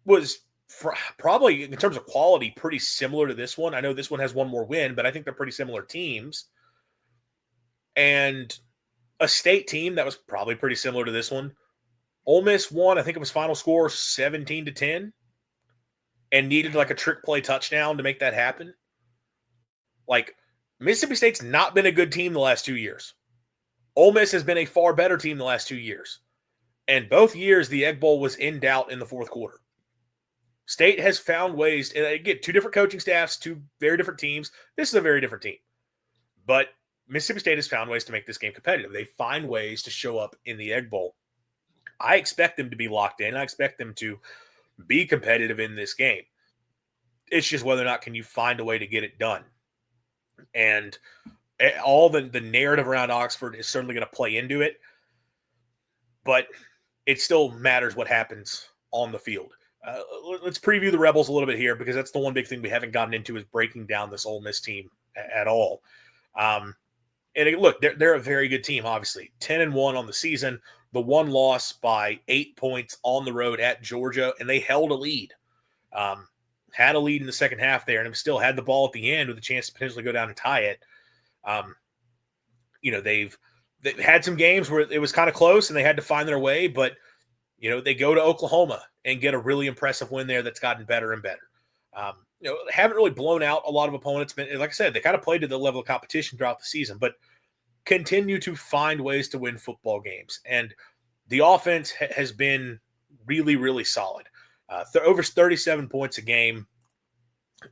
was probably, in terms of quality, pretty similar to this one. I know this one has one more win, but I think they're pretty similar teams. And a State team that was probably pretty similar to this one. Ole Miss won, I think it was final score 17-10, and needed like a trick play touchdown to make that happen. Like, Mississippi State's not been a good team the last 2 years. Ole Miss has been a far better team the last 2 years. And both years, the Egg Bowl was in doubt in the fourth quarter. State has found ways, and again, 2 different coaching staffs, 2 very different teams. This is a very different team. But Mississippi State has found ways to make this game competitive. They find ways to show up in the Egg Bowl. I expect them to be locked in. I expect them to be competitive in this game. It's just whether or not can you find a way to get it done. And all the narrative around Oxford is certainly going to play into it, but it still matters what happens on the field. Let's preview the Rebels a little bit here, because that's the one big thing we haven't gotten into is breaking down this Ole Miss team at all. And look, they're a very good team, obviously. 10-1 on the season. The one loss by 8 points on the road at Georgia, and they held a lead. Had a lead in the second half there, and still had the ball at the end with a chance to potentially go down and tie it. They've had some games where it was kind of close and they had to find their way, but they go to Oklahoma and get a really impressive win there that's gotten better and better. Haven't really blown out a lot of opponents. But like I said, they kind of played to the level of competition throughout the season, but continue to find ways to win football games. And the offense has been really, really solid. Over 37 points a game,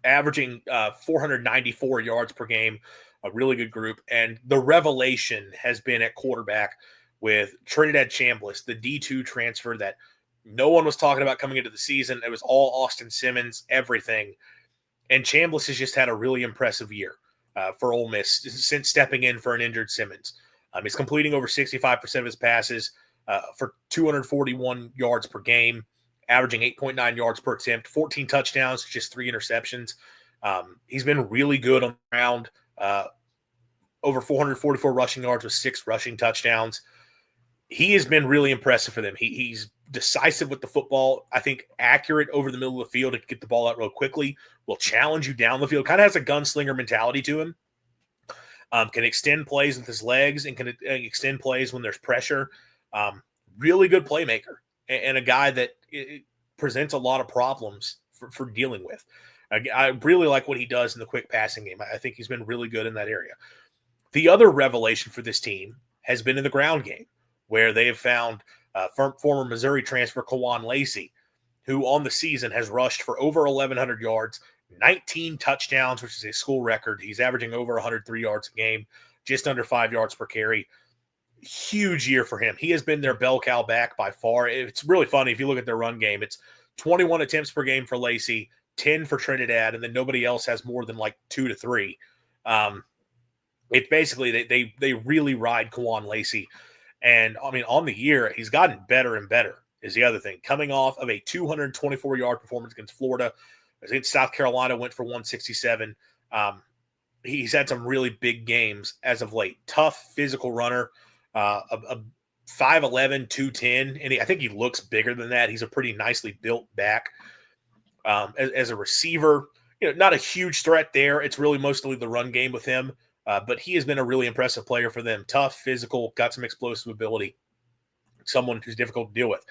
averaging 494 yards per game, a really good group. And the revelation has been at quarterback with Trinidad Chambliss, the D2 transfer that no one was talking about coming into the season. It was all Austin Simmons, everything. And Chambliss has just had a really impressive year for Ole Miss since stepping in for an injured Simmons. He's completing over 65% of his passes for 241 yards per game, averaging 8.9 yards per attempt, 14 touchdowns, just 3 interceptions. He's been really good on the ground, over 444 rushing yards with 6 rushing touchdowns. He has been really impressive for them. He's decisive with the football. I think accurate over the middle of the field to get the ball out real quickly. Will challenge you down the field. Kind of has a gunslinger mentality to him. Can extend plays with his legs and can extend plays when there's pressure. Really good playmaker and a guy that presents a lot of problems for dealing with. I really like what he does in the quick passing game. I think he's been really good in that area. The other revelation for this team has been in the ground game, where they have found former Missouri transfer Kawan Lacey, who on the season has rushed for over 1,100 yards, 19 touchdowns, which is a school record. He's averaging over 103 yards a game, just under 5 yards per carry. Huge year for him. He has been their bell cow back by far. It's really funny if you look at their run game. It's 21 attempts per game for Lacey, 10 for Trinidad, and then nobody else has more than like 2 to 3. It's basically they really ride Kawan Lacey. And I mean, on the year, he's gotten better and better, is the other thing. Coming off of a 224-yard performance against Florida, against South Carolina, went for 167. He's had some really big games as of late. Tough physical runner, a 5'11", 210, and I think he looks bigger than that. He's a pretty nicely built back. As a receiver, not a huge threat there. It's really mostly the run game with him. But he has been a really impressive player for them. Tough, physical, got some explosive ability. Someone who's difficult to deal with.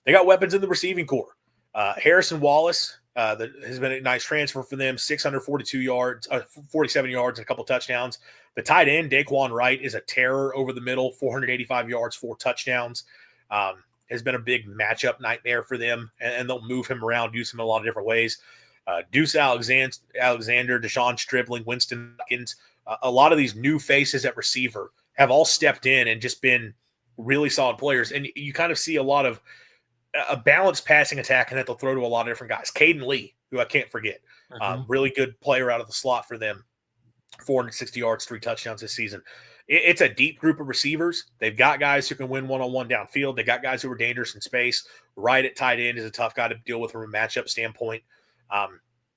They got weapons in the receiving corps. Harrison Wallace that has been a nice transfer for them. 642 yards, 47 yards, and a couple touchdowns. The tight end, Daquan Wright, is a terror over the middle. 485 yards, 4 touchdowns. Has been a big matchup nightmare for them, and they'll move him around, use him in a lot of different ways. Deuce Alexander, Deshaun Stribling, Winston Hopkins, a lot of these new faces at receiver have all stepped in and just been really solid players. And you kind of see a lot of a balanced passing attack, and that they'll throw to a lot of different guys. Caden Lee, who I can't forget, really good player out of the slot for them. 460 yards, 3 touchdowns this season. It's a deep group of receivers. They've got guys who can win one-on-one downfield. They got guys who are dangerous in space. Right at tight end is a tough guy to deal with from a matchup standpoint.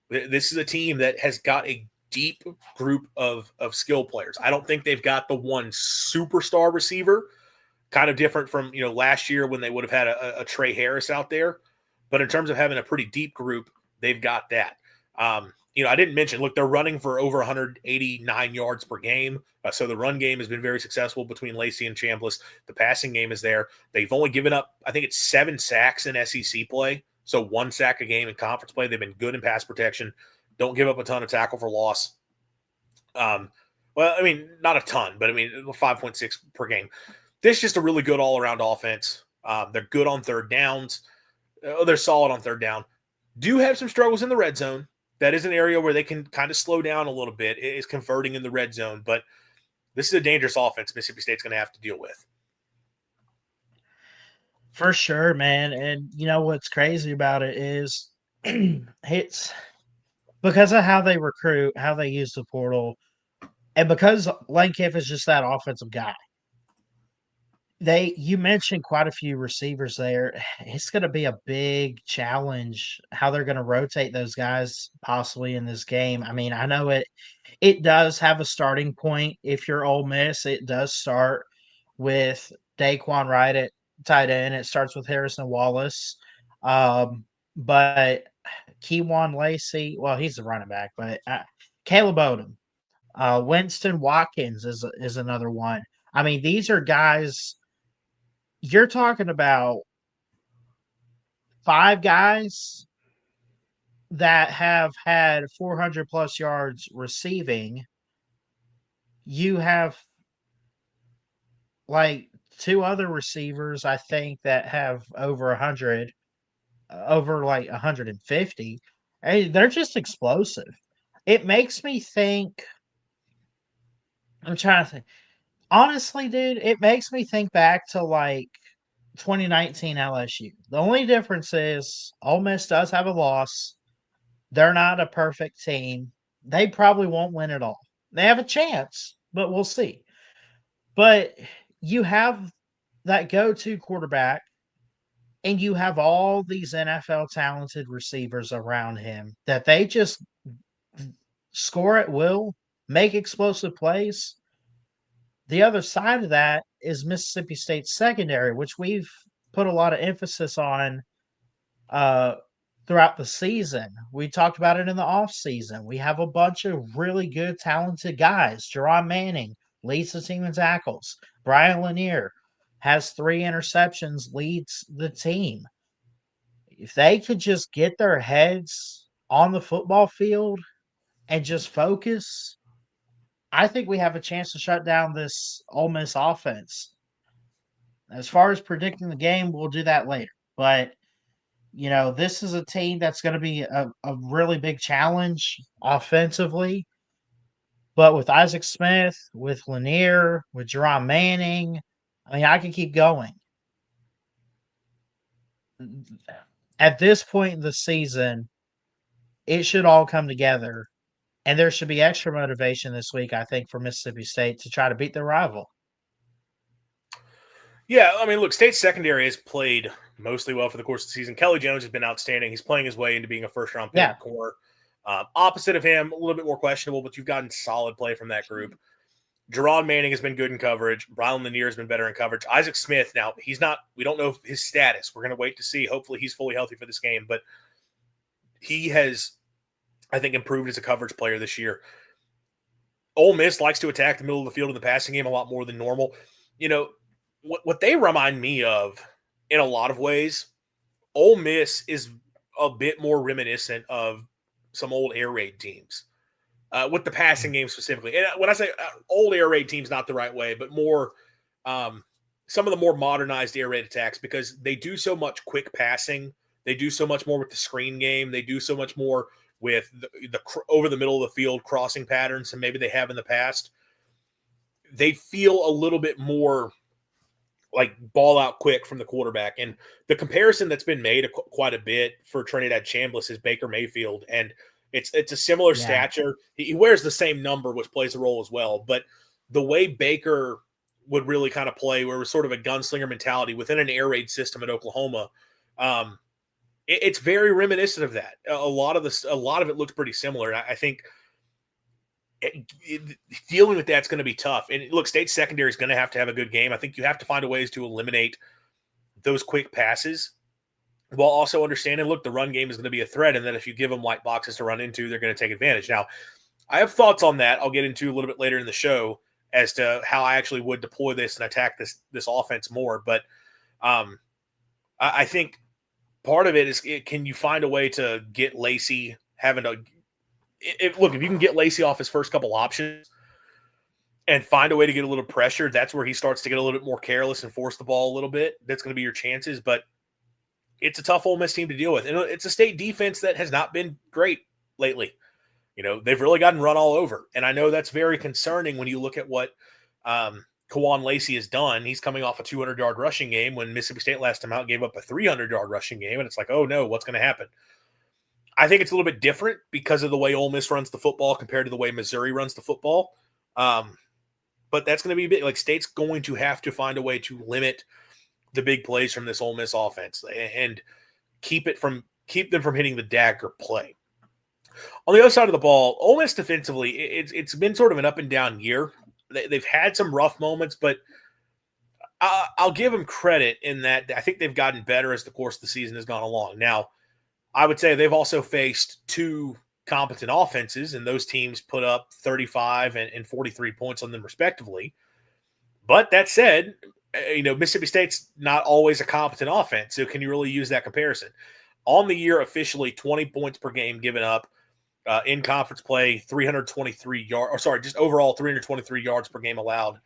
This is a team that has got a deep group of skill players. I don't think they've got the one superstar receiver, kind of different from last year when they would have had a Trey Harris out there. But in terms of having a pretty deep group, they've got that. I didn't mention, look, they're running for over 189 yards per game. So the run game has been very successful between Lacey and Chambliss. The passing game is there. They've only given up, I think it's 7 sacks in SEC play. So 1 sack a game in conference play. They've been good in pass protection. Don't give up a ton of tackle for loss. Well, I mean, not a ton, but I mean, 5.6 per game. This is just a really good all-around offense. They're good on third downs. They're solid on third down. Do have some struggles in the red zone. That is an area where they can kind of slow down a little bit. It is converting in the red zone, but this is a dangerous offense Mississippi State's going to have to deal with. For sure, man. And what's crazy about it is it's because of how they recruit, how they use the portal, and because Lane Kiffin is just that offensive guy. You mentioned quite a few receivers there. It's going to be a big challenge how they're going to rotate those guys possibly in this game. I mean, I know it does have a starting point. If you're Ole Miss, it does start with Daquan Wright at tight end. It starts with Harrison Wallace. But Kewan Lacey, well, he's the running back, but Caleb Odom, Winston Watkins is another one. I mean, these are guys you're talking about 5 guys that have had 400 plus yards receiving. You have like 2 other receivers, I think, that have over 100, over like 150. Hey, they're just explosive. It makes me think. I'm trying to think. Honestly, dude, it makes me think back to like 2019 LSU. The only difference is Ole Miss does have a loss. They're not a perfect team. They probably won't win it all. They have a chance, but we'll see. But you have that go-to quarterback, and you have all these NFL talented receivers around him that they just score at will, make explosive plays. The other side of that is Mississippi State's secondary, which we've put a lot of emphasis on throughout the season. We talked about it in the offseason. We have a bunch of really good, talented guys. Jerron Manning leads the team in tackles. Brian Lanier has 3 interceptions, leads the team. If they could just get their heads on the football field and just focus, I think we have a chance to shut down this Ole Miss offense. As far as predicting the game, we'll do that later. But This is a team that's going to be a really big challenge offensively. But with Isaac Smith, with Lanier, with Jerron Manning, I mean, I can keep going. At this point in the season, it should all come together. And there should be extra motivation this week, I think, for Mississippi State to try to beat their rival. Yeah, I mean, look, State's secondary has played mostly well for the course of the season. Kelly Jones has been outstanding. He's playing his way into being a first-round pick Yeah. at corner. Opposite of him, a little bit more questionable, but you've gotten solid play from that group. Jerron Manning has been good in coverage. Brian Lanier has been better in coverage. Isaac Smith, now, he's not – we don't know his status. We're going to wait to see. Hopefully he's fully healthy for this game. But he has, I think, improved as a coverage player this year. Ole Miss likes to attack the middle of the field in the passing game a lot more than normal. What they remind me of in a lot of ways, Ole Miss is a bit more reminiscent of some old air raid teams with the passing game specifically. And when I say old air raid teams, not the right way, but more some of the more modernized air raid attacks, because they do so much quick passing. They do so much more with the screen game. They do so much more with the over the middle of the field crossing patterns than maybe they have in the past. They feel a little bit more like ball out quick from the quarterback. And the comparison that's been made quite a bit for Trinidad Chambliss is Baker Mayfield. And it's a similar stature. He wears the same number, which plays a role as well. But the way Baker would really kind of play, where it was sort of a gunslinger mentality within an air raid system at Oklahoma, it's very reminiscent of that. A lot of it looks pretty similar. I think dealing with that's going to be tough. And look, State secondary is going to have a good game. I think you have to find a ways to eliminate those quick passes while also understanding, look, the run game is going to be a threat, and that if you give them light boxes to run into, they're going to take advantage. Now, I have thoughts on that. I'll get into a little bit later in the show as to how I actually would deploy this and attack this offense more. But I think part of it is, can you find a way to get Lacey having to if you can get Lacey off his first couple options and find a way to get a little pressure, that's where he starts to get a little bit more careless and force the ball a little bit. That's going to be your chances. But it's a tough Ole Miss team to deal with. And it's a State defense that has not been great lately. They've really gotten run all over. And I know that's very concerning when you look at what Kawan Lacey has done. He's coming off a 200-yard rushing game when Mississippi State last time out gave up a 300-yard rushing game. And it's like, oh, no, what's going to happen? I think it's a little bit different because of the way Ole Miss runs the football compared to the way Missouri runs the football. But that's going to be big. Like, State's going to have to find a way to limit the big plays from this Ole Miss offense and keep them from hitting the dagger play. On the other side of the ball, Ole Miss defensively, it's been sort of an up and down year. They've had some rough moments, but I'll give them credit in that I think they've gotten better as the course of the season has gone along. Now, I would say they've also faced two competent offenses, and those teams put up 35 and 43 points on them respectively. But that said, Mississippi State's not always a competent offense, so can you really use that comparison? On the year, officially 20 points per game given up. In conference play, 323 yards, just overall 323 yards per game allowed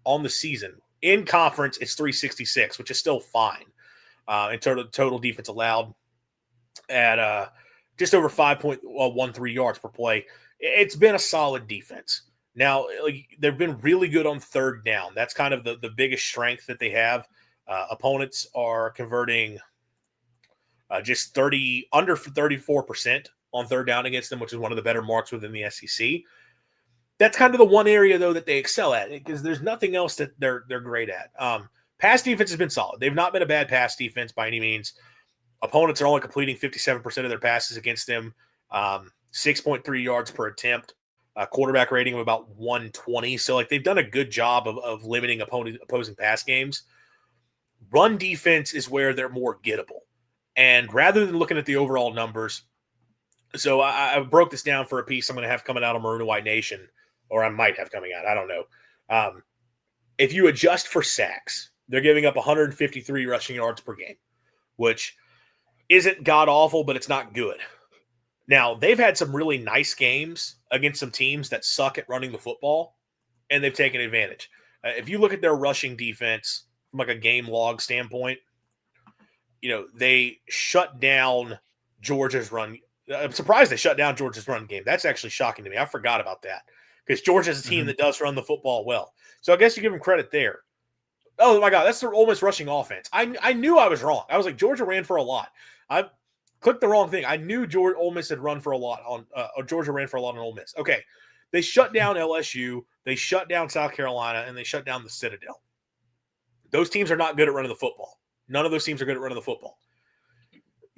on the season. In conference, it's 366, which is still fine. In total defense allowed at just over 5.13 yards per play. It's been a solid defense. Now, they've been really good on third down. That's kind of the biggest strength that they have. Opponents are converting just under 34% on third down against them, which is one of the better marks within the SEC. That's kind of the one area, though, that they excel at, because there's nothing else that they're great at. Pass defense has been solid. They've not been a bad pass defense by any means. Opponents are only completing 57% of their passes against them, 6.3 yards per attempt, quarterback rating of about 120. So, they've done a good job of limiting opposing pass games. Run defense is where they're more gettable. And rather than looking at the overall numbers, so I broke this down for a piece I'm going to have coming out on Maroon and White Nation, or I might have coming out. I don't know. If you adjust for sacks, they're giving up 153 rushing yards per game, which isn't god-awful, but it's not good. Now, they've had some really nice games against some teams that suck at running the football, and they've taken advantage. If you look at their rushing defense from a game log standpoint, they shut down Georgia's run. I'm surprised they shut down Georgia's run game. That's actually shocking to me. I forgot about that because Georgia's a team that does run the football well. So I guess you give them credit there. Oh my God, that's the Ole Miss rushing offense. I knew I was wrong. I was like, Georgia ran for a lot. I clicked the wrong thing. I knew Ole Miss had run for a lot on Georgia ran for a lot on Ole Miss. Okay, they shut down LSU, they shut down South Carolina, and they shut down the Citadel. Those teams are not good at running the football. None of those teams are good at running the football.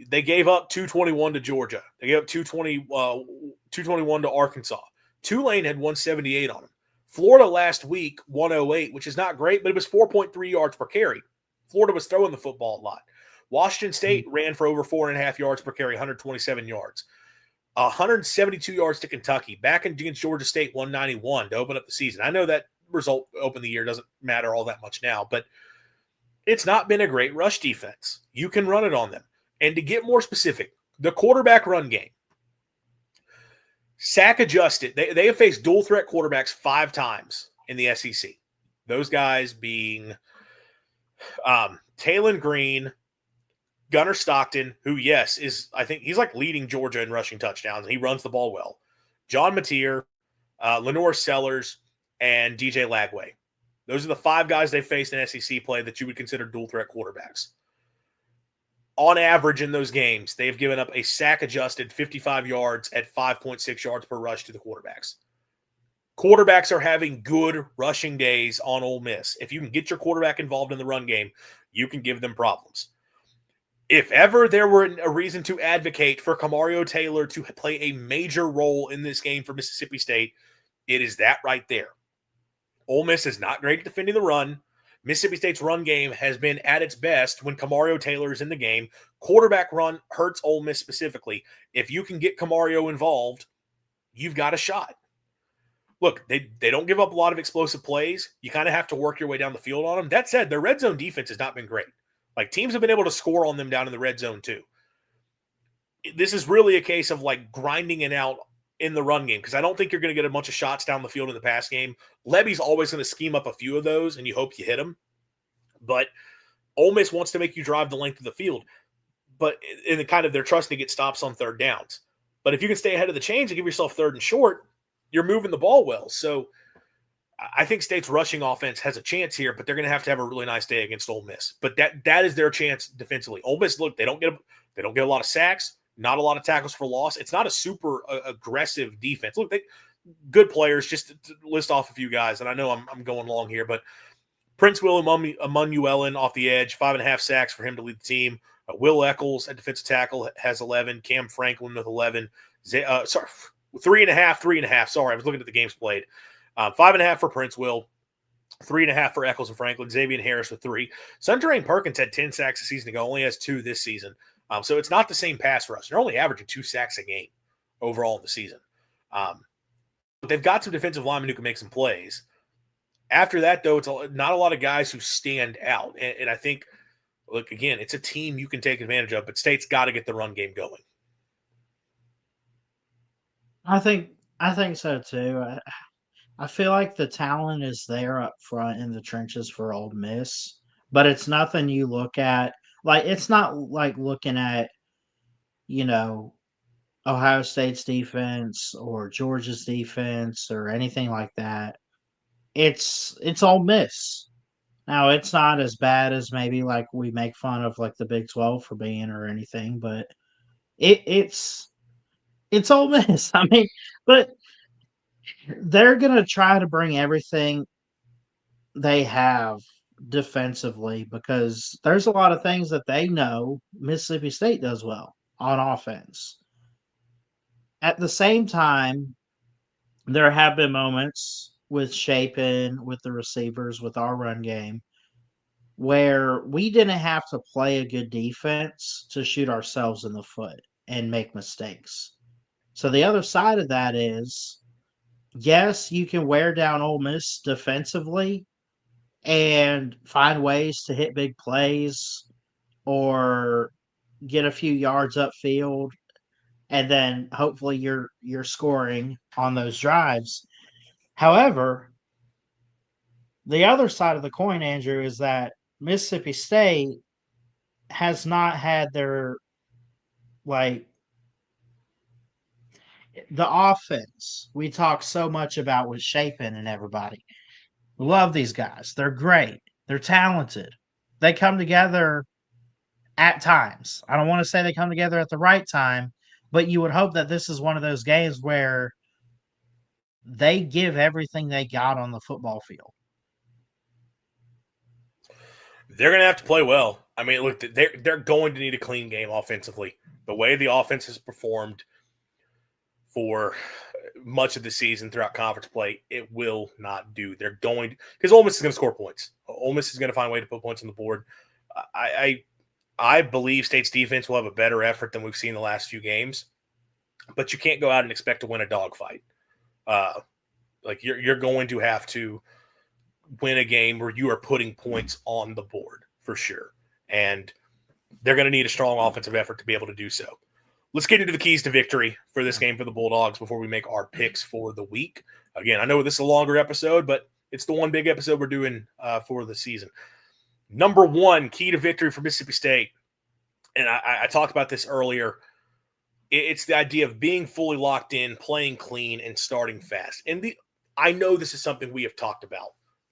They gave up 221 to Georgia. They gave up 221 to Arkansas. Tulane had 178 on them. Florida last week, 108, which is not great, but it was 4.3 yards per carry. Florida was throwing the football a lot. Washington State ran for over 4.5 yards per carry, 127 yards. 172 yards to Kentucky. Back against Georgia State, 191 to open up the season. I know that result open the year doesn't matter all that much now, but it's not been a great rush defense. You can run it on them. And to get more specific, the quarterback run game, sack adjusted. They have faced dual threat quarterbacks 5 times in the SEC. Those guys being Talon Green, Gunnar Stockton, who, yes, I think he's like leading Georgia in rushing touchdowns, and he runs the ball well. John Mateer, Lenore Sellers, and DJ Lagway. Those are the 5 guys they faced in SEC play that you would consider dual threat quarterbacks. On average in those games, they've given up a sack-adjusted 55 yards at 5.6 yards per rush to the quarterbacks. Quarterbacks are having good rushing days on Ole Miss. If you can get your quarterback involved in the run game, you can give them problems. If ever there were a reason to advocate for Kamario Taylor to play a major role in this game for Mississippi State, it is that right there. Ole Miss is not great at defending the run. Mississippi State's run game has been at its best when Kamario Taylor is in the game. Quarterback run hurts Ole Miss specifically. If you can get Kamario involved, you've got a shot. Look, they don't give up a lot of explosive plays. You kind of have to work your way down the field on them. That said, their red zone defense has not been great. Like, teams have been able to score on them down in the red zone too. This is really a case of like grinding it out in the run game, because I don't think you're going to get a bunch of shots down the field in the pass game. Levy's always going to scheme up a few of those, and you hope you hit them. But Ole Miss wants to make you drive the length of the field. But in the kind of they're trusting to get stops on third downs. But if you can stay ahead of the chains and give yourself third and short, you're moving the ball well. So I think State's rushing offense has a chance here, but they're going to have a really nice day against Ole Miss. But that is their chance defensively. Ole Miss, look, they don't get a lot of sacks. Not a lot of tackles for loss. It's not a super aggressive defense. Look, good players, just to list off a few guys, and I know I'm going long here, but Prince Will Emanuelen off the edge, 5.5 sacks for him to lead the team. Will Eccles at defensive tackle has 11. Cam Franklin with 11. 3.5. Sorry, I was looking at the games played. 5.5 for Prince Will. 3.5 for Eccles and Franklin. Xavier Harris with 3. Sunterrain Perkins had 10 sacks a season ago, only has 2 this season. So it's not the same pass rush. They're only averaging 2 sacks a game overall in the season. But they've got some defensive linemen who can make some plays. After that, though, it's not a lot of guys who stand out. And I think, look, again, it's a team you can take advantage of, but State's got to get the run game going. I think so too. I feel like the talent is there up front in the trenches for Ole Miss, but it's nothing you look at. Like, it's not like looking at, Ohio State's defense or Georgia's defense or anything like that. It's Ole Miss. Now, it's not as bad as maybe like we make fun of like the Big 12 for being or anything, but it's Ole Miss. I mean, but they're gonna try to bring everything they have defensively because there's a lot of things that they know Mississippi State does well on offense. At the same time, there have been moments with Shapen, with the receivers, with our run game, where we didn't have to play a good defense to shoot ourselves in the foot and make mistakes. So the other side of that is, yes, you can wear down Ole Miss defensively and find ways to hit big plays or get a few yards upfield, and then hopefully you're scoring on those drives. However, the other side of the coin, Andrew, is that Mississippi State has not had their like the offense we talk so much about with Chapin and everybody. Love these guys. They're great. They're talented. They come together at times. I don't want to say they come together at the right time, but you would hope that this is one of those games where they give everything they got on the football field. They're going to have to play well. I mean, look, they're going to need a clean game offensively. The way the offense has performed for much of the season throughout conference play, it will not do. They're going because Ole Miss is going to score points. Ole Miss is going to find a way to put points on the board. I believe State's defense will have a better effort than we've seen the last few games, but you can't go out and expect to win a dogfight. Like you're going to have to win a game where you are putting points on the board for sure, and they're going to need a strong offensive effort to be able to do so. Let's get into the keys to victory for this game for the Bulldogs before we make our picks for the week. Again, I know this is a longer episode, but it's the one big episode we're doing for the season. Number one, key to victory for Mississippi State, and I talked about this earlier, it's the idea of being fully locked in, playing clean, and starting fast. And I know this is something we have talked about,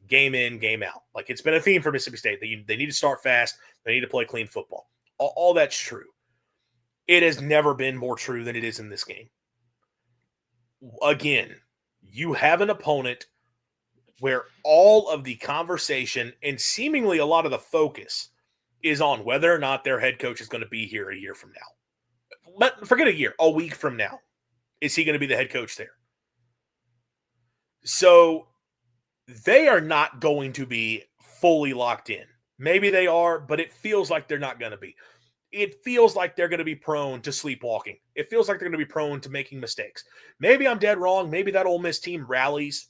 game in, game out. Like it's been a theme for Mississippi State. They need to start fast. They need to play clean football. All that's true. It has never been more true than it is in this game. Again, you have an opponent where all of the conversation and seemingly a lot of the focus is on whether or not their head coach is going to be here a year from now. But forget a year, a week from now. Is he going to be the head coach there? So they are not going to be fully locked in. Maybe they are, but it feels like they're not going to be. It feels like they're going to be prone to sleepwalking. It feels like they're going to be prone to making mistakes. Maybe I'm dead wrong. Maybe that Ole Miss team rallies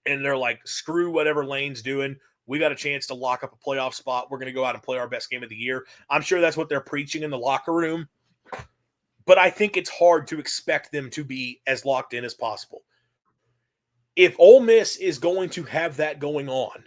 and they're like, screw whatever Lane's doing. We got a chance to lock up a playoff spot. We're going to go out and play our best game of the year. I'm sure that's what they're preaching in the locker room. But I think it's hard to expect them to be as locked in as possible. If Ole Miss is going to have that going on,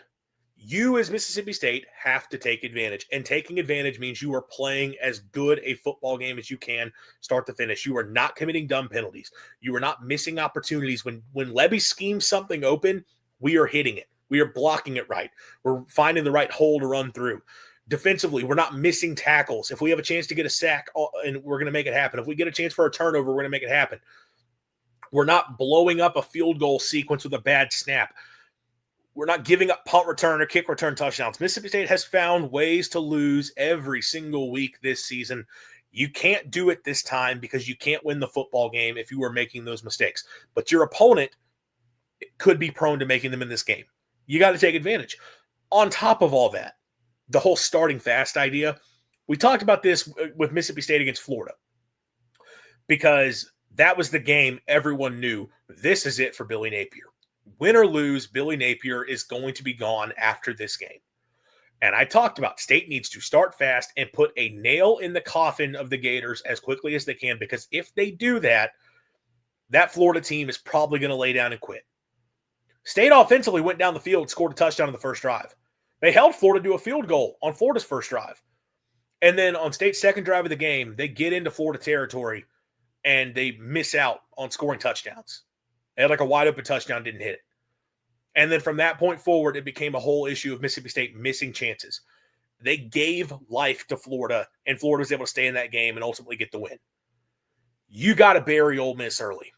you as Mississippi State have to take advantage. And taking advantage means you are playing as good a football game as you can start to finish. You are not committing dumb penalties. You are not missing opportunities. When Levy schemes something open, we are hitting it. We are blocking it right. We're finding the right hole to run through. Defensively, we're not missing tackles. If we have a chance to get a sack, and we're going to make it happen. If we get a chance for a turnover, we're going to make it happen. We're not blowing up a field goal sequence with a bad snap. We're not giving up punt return or kick return touchdowns. Mississippi State has found ways to lose every single week this season. You can't do it this time because you can't win the football game if you are making those mistakes. But your opponent could be prone to making them in this game. You got to take advantage. On top of all that, the whole starting fast idea, we talked about this with Mississippi State against Florida because that was the game everyone knew this is it for Billy Napier. Win or lose, Billy Napier is going to be gone after this game. And I talked about State needs to start fast and put a nail in the coffin of the Gators as quickly as they can, because if they do that, that Florida team is probably going to lay down and quit. State offensively went down the field, scored a touchdown on the first drive. They held Florida to a field goal on Florida's first drive. And then on State's second drive of the game, they get into Florida territory and they miss out on scoring touchdowns. They had like a wide open touchdown, didn't hit it. And then from that point forward, it became a whole issue of Mississippi State missing chances. They gave life to Florida, and Florida was able to stay in that game and ultimately get the win. You got to bury Ole Miss early.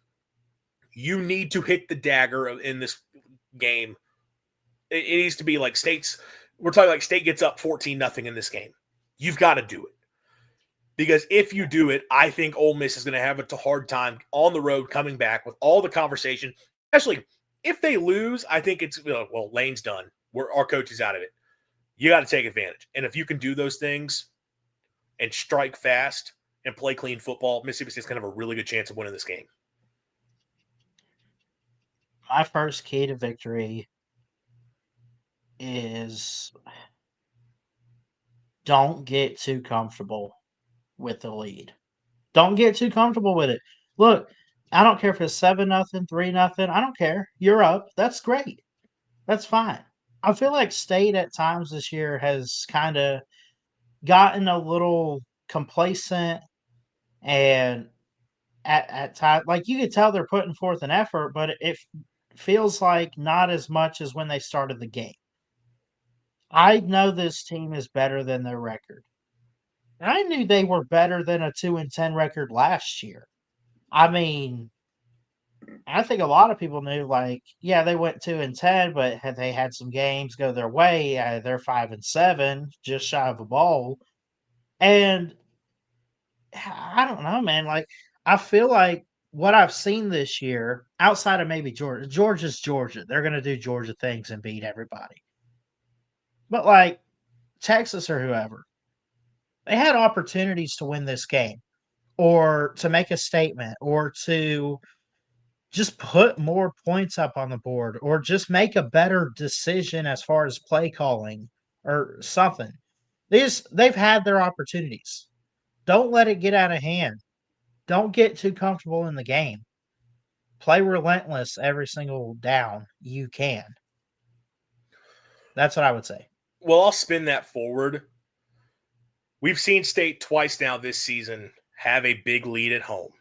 You need to hit the dagger in this game. It needs to be like we're talking like State gets up 14-0 in this game. You've got to do it. Because if you do it, I think Ole Miss is going to have a hard time on the road coming back with all the conversation. Especially if they lose, I think it's, well, Lane's done. Our coach is out of it. You got to take advantage. And if you can do those things and strike fast and play clean football, Mississippi State's going to have a really good chance of winning this game. My first key to victory is don't get too comfortable with the lead. Don't get too comfortable with it. Look, I don't care if it's 7-0, 3-0. I don't care. You're up. That's great. That's fine. I feel like State at times this year has kind of gotten a little complacent and at times, like you could tell they're putting forth an effort, but it feels like not as much as when they started the game. I know this team is better than their record. And I knew they were better than a 2-10 record last year. I mean, I think a lot of people knew, like, yeah, they went 2-10, but had they had some games go their way, they're 5-7, just shy of a bowl. And I don't know, man. Like, I feel like what I've seen this year, outside of maybe Georgia, Georgia's Georgia. They're going to do Georgia things and beat everybody. But like Texas or whoever, they had opportunities to win this game or to make a statement or to just put more points up on the board or just make a better decision as far as play calling or something. They've had their opportunities. Don't let it get out of hand. Don't get too comfortable in the game. Play relentless every single down you can. That's what I would say. Well, I'll spin that forward. We've seen State twice now this season have a big lead at home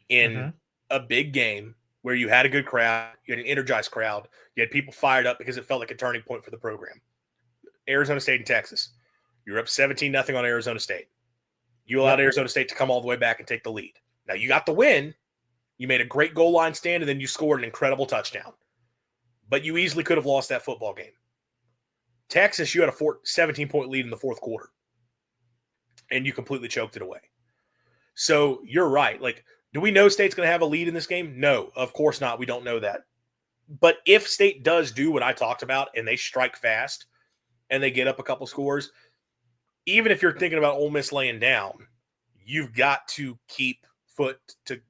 in Mhm. a big game where you had a good crowd, you had an energized crowd, you had people fired up because it felt like a turning point for the program. Arizona State and Texas. You're up 17-0 on Arizona State. You allowed Yep. Arizona State to come all the way back and take the lead. Now, you got the win. You made a great goal line stand, and then you scored an incredible touchdown. But you easily could have lost that football game. Texas, you had a 17-point lead in the fourth quarter, and you completely choked it away. So you're right. Like, do we know State's going to have a lead in this game? No, of course not. We don't know that. But if State does do what I talked about and they strike fast and they get up a couple scores, even if you're thinking about Ole Miss laying down, you've got to keep foot to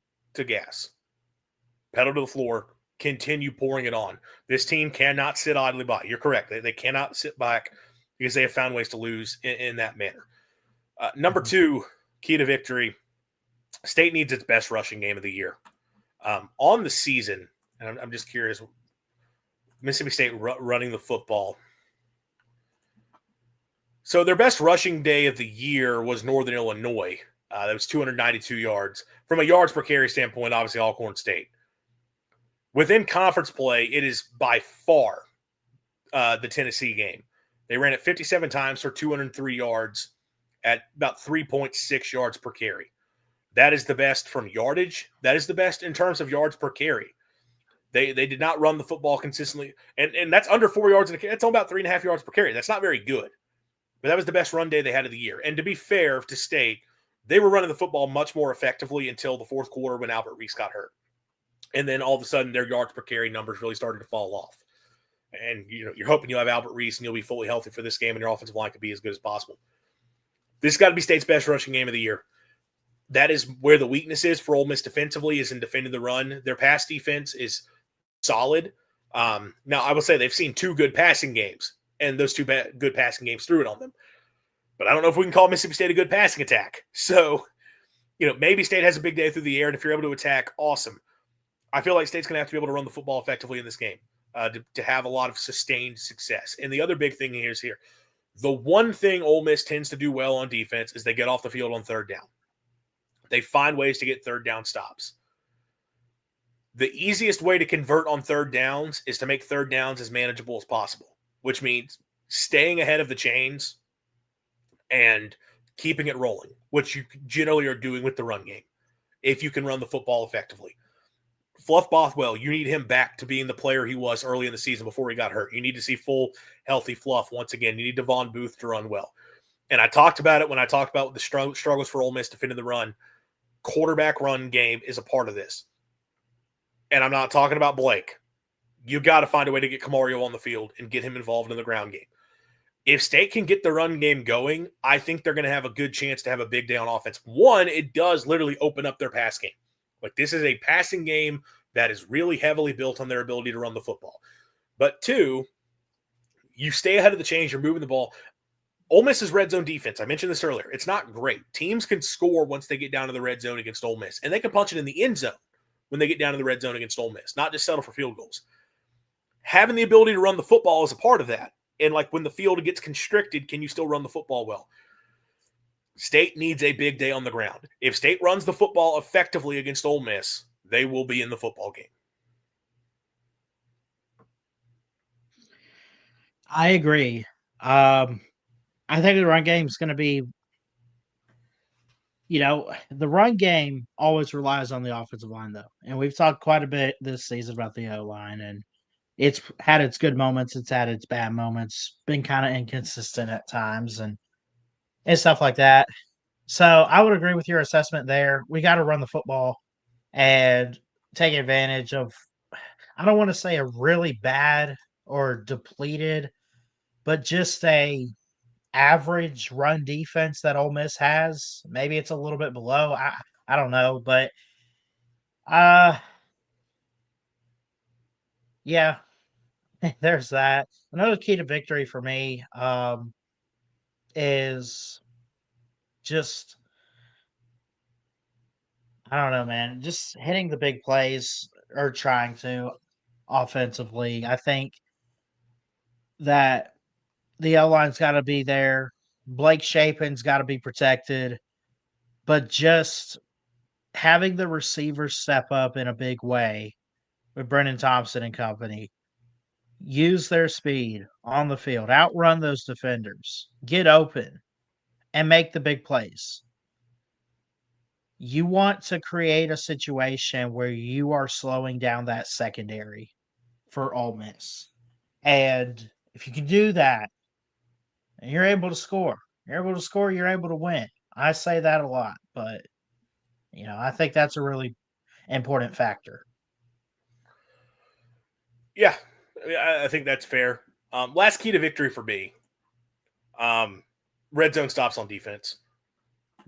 gas, pedal to the floor, continue pouring it on. This team cannot sit idly by. You're correct. They cannot sit back because they have found ways to lose in that manner. Number Mhm. two, key to victory, State needs its best rushing game of the year. On the season, and I'm just curious, Mississippi State running the football. So their best rushing day of the year was Northern Illinois. That was 292 yards. From a yards per carry standpoint, obviously Alcorn State. Within conference play, it is by far the Tennessee game. They ran it 57 times for 203 yards at about 3.6 yards per carry. That is the best from yardage. That is the best in terms of yards per carry. They did not run the football consistently, and that's under 4 yards. That's only about 3.5 yards per carry. That's not very good. But that was the best run day they had of the year. And to be fair to State, they were running the football much more effectively until the fourth quarter when Albert Reese got hurt. And then all of a sudden, their yards per carry numbers really started to fall off. And you're hoping you'll have Albert Reese and you'll be fully healthy for this game, and your offensive line can be as good as possible. This has got to be State's best rushing game of the year. That is where the weakness is for Ole Miss defensively, is in defending the run. Their pass defense is solid. Now, I will say they've seen 2 good passing games, and those 2 good passing games threw it on them. But I don't know if we can call Mississippi State a good passing attack. So, maybe State has a big day through the air, and if you're able to attack, awesome. I feel like State's going to have to be able to run the football effectively in this game to have a lot of sustained success. And the other big thing is here, the one thing Ole Miss tends to do well on defense is they get off the field on third down. They find ways to get third down stops. The easiest way to convert on third downs is to make third downs as manageable as possible, which means staying ahead of the chains and keeping it rolling, which you generally are doing with the run game, if you can run the football effectively. Fluff Bothwell, you need him back to being the player he was early in the season before he got hurt. You need to see full, healthy Fluff once again. You need Devon Booth to run well. And I talked about it when I talked about the struggles for Ole Miss defending the run. Quarterback run game is a part of this. And I'm not talking about Blake. You got to find a way to get Camario on the field and get him involved in the ground game. If State can get the run game going, I think they're going to have a good chance to have a big day on offense. One, it does literally open up their pass game. Like, this is a passing game that is really heavily built on their ability to run the football. But two, you stay ahead of the chains, you're moving the ball. Ole Miss's red zone defense, I mentioned this earlier, it's not great. Teams can score once they get down to the red zone against Ole Miss, and they can punch it in the end zone when they get down to the red zone against Ole Miss, not just settle for field goals. Having the ability to run the football is a part of that. And like when the field gets constricted, can you still run the football well? State needs a big day on the ground. If State runs the football effectively against Ole Miss, they will be in the football game. I agree. I think the run game is going to be, the run game always relies on the offensive line, though. And we've talked quite a bit this season about the O line, and it's had its good moments, it's had its bad moments, been kind of inconsistent at times, and stuff like that. So I would agree with your assessment there. We got to run the football and take advantage of, I don't want to say a really bad or depleted, but just a average run defense that Ole Miss has. Maybe it's a little bit below. I don't know, but uh yeah, there's that. Another key to victory for me is just, I don't know, man, just hitting the big plays or trying to offensively. I think that the O line's got to be there. Blake Shapen's got to be protected, but just having the receivers step up in a big way with Brennan Thompson and company, use their speed on the field, outrun those defenders, get open, and make the big plays. You want to create a situation where you are slowing down that secondary for Ole Miss. And if you can do that, and you're able to score, you're able to win. I say that a lot, but I think that's a really important factor. Yeah, I think that's fair. Last key to victory for me, red zone stops on defense.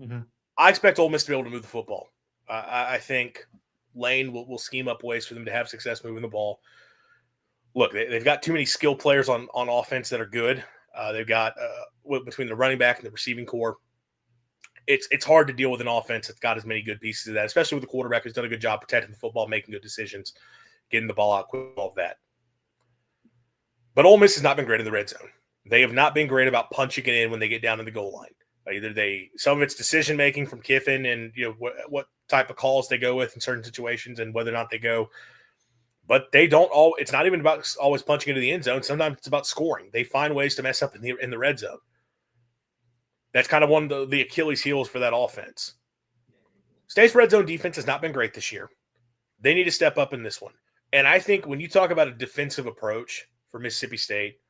Mm-hmm. I expect Ole Miss to be able to move the football. I think Lane will scheme up ways for them to have success moving the ball. Look, they've got too many skill players on offense that are good. They've got between the running back and the receiving core, it's hard to deal with an offense that's got as many good pieces of that, especially with the quarterback who's done a good job protecting the football, making good decisions, getting the ball out quick, all of that. But Ole Miss has not been great in the red zone. They have not been great about punching it in when they get down to the goal line. Either some of it's decision making from Kiffin and what type of calls they go with in certain situations and whether or not they go. But they don't all. It's not even about always punching into the end zone. Sometimes it's about scoring. They find ways to mess up in the red zone. That's kind of one of the Achilles heels for that offense. State's red zone defense has not been great this year. They need to step up in this one. And I think when you talk about a defensive approach for Mississippi State,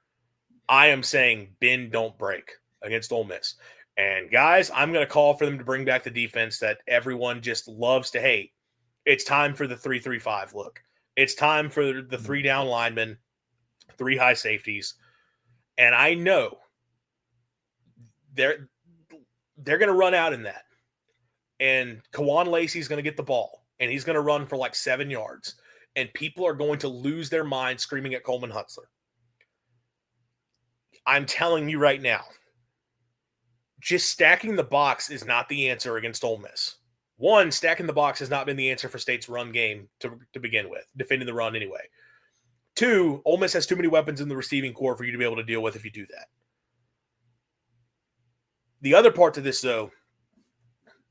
I am saying bend, don't break against Ole Miss. And guys, I'm going to call for them to bring back the defense that everyone just loves to hate. It's time for the 3-3-5 look. It's time for the 3 down linemen, 3 high safeties. And I know they're going to run out in that. And Kawan Lacey's going to get the ball, and he's going to run for like 7 yards. And people are going to lose their mind screaming at Coleman Hutzler. I'm telling you right now, just stacking the box is not the answer against Ole Miss. One, stacking the box has not been the answer for State's run game to begin with, defending the run anyway. 2, Ole Miss has too many weapons in the receiving core for you to be able to deal with if you do that. The other part to this, though,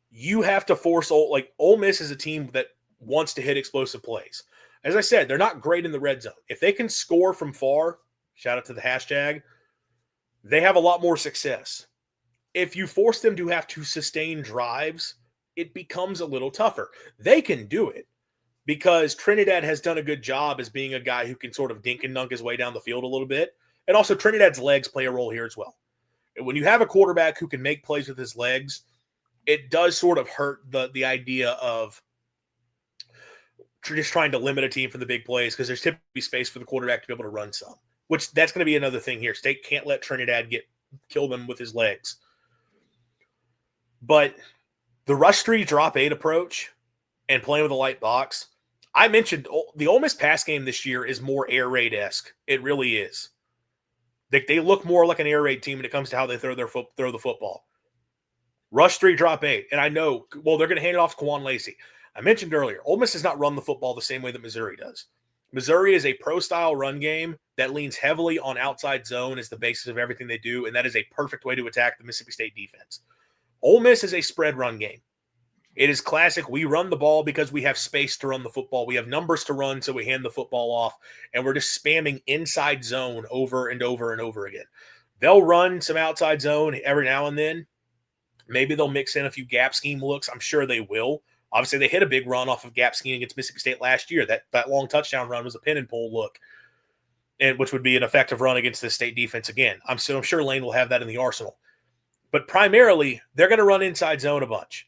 you have to force Ole Miss is a team that wants to hit explosive plays. As I said, they're not great in the red zone. If they can score from far, shout out to the hashtag, they have a lot more success. If you force them to have to sustain drives, it becomes a little tougher. They can do it because Trinidad has done a good job as being a guy who can sort of dink and dunk his way down the field a little bit. And also Trinidad's legs play a role here as well. And when you have a quarterback who can make plays with his legs, it does sort of hurt the idea of just trying to limit a team from the big plays because there's typically space for the quarterback to be able to run some, which that's going to be another thing here. State can't let Trinidad kill them with his legs. But the rush 3 drop 8 approach and playing with a light box, I mentioned the Ole Miss pass game this year is more air raid-esque. It really is. They look more like an air raid team when it comes to how they throw the football. Rush 3, drop 8. And I know, they're going to hand it off to Kawan Lacey. I mentioned earlier, Ole Miss does not run the football the same way that Missouri does. Missouri is a pro-style run game that leans heavily on outside zone as the basis of everything they do, and that is a perfect way to attack the Mississippi State defense. Ole Miss is a spread run game. It is classic. We run the ball because we have space to run the football. We have numbers to run, so we hand the football off, and we're just spamming inside zone over and over and over again. They'll run some outside zone every now and then. Maybe they'll mix in a few gap scheme looks. I'm sure they will. Obviously, they hit a big run off of gap scheme against Mississippi State last year. That long touchdown run was a pin and pull look, and which would be an effective run against the state defense again. I'm sure Lane will have that in the arsenal. But primarily, they're going to run inside zone a bunch.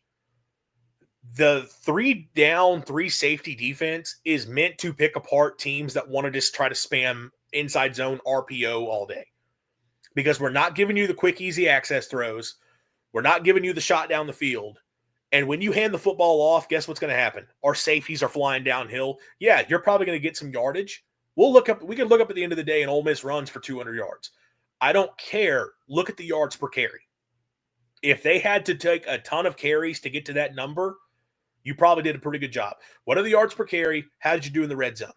The 3 down, 3 safety defense is meant to pick apart teams that want to just try to spam inside zone RPO all day. Because we're not giving you the quick, easy access throws. We're not giving you the shot down the field. And when you hand the football off, guess what's going to happen? Our safeties are flying downhill. Yeah, you're probably going to get some yardage. We can look up at the end of the day and Ole Miss runs for 200 yards. I don't care. Look at the yards per carry. If they had to take a ton of carries to get to that number, you probably did a pretty good job. What are the yards per carry? How did you do in the red zone?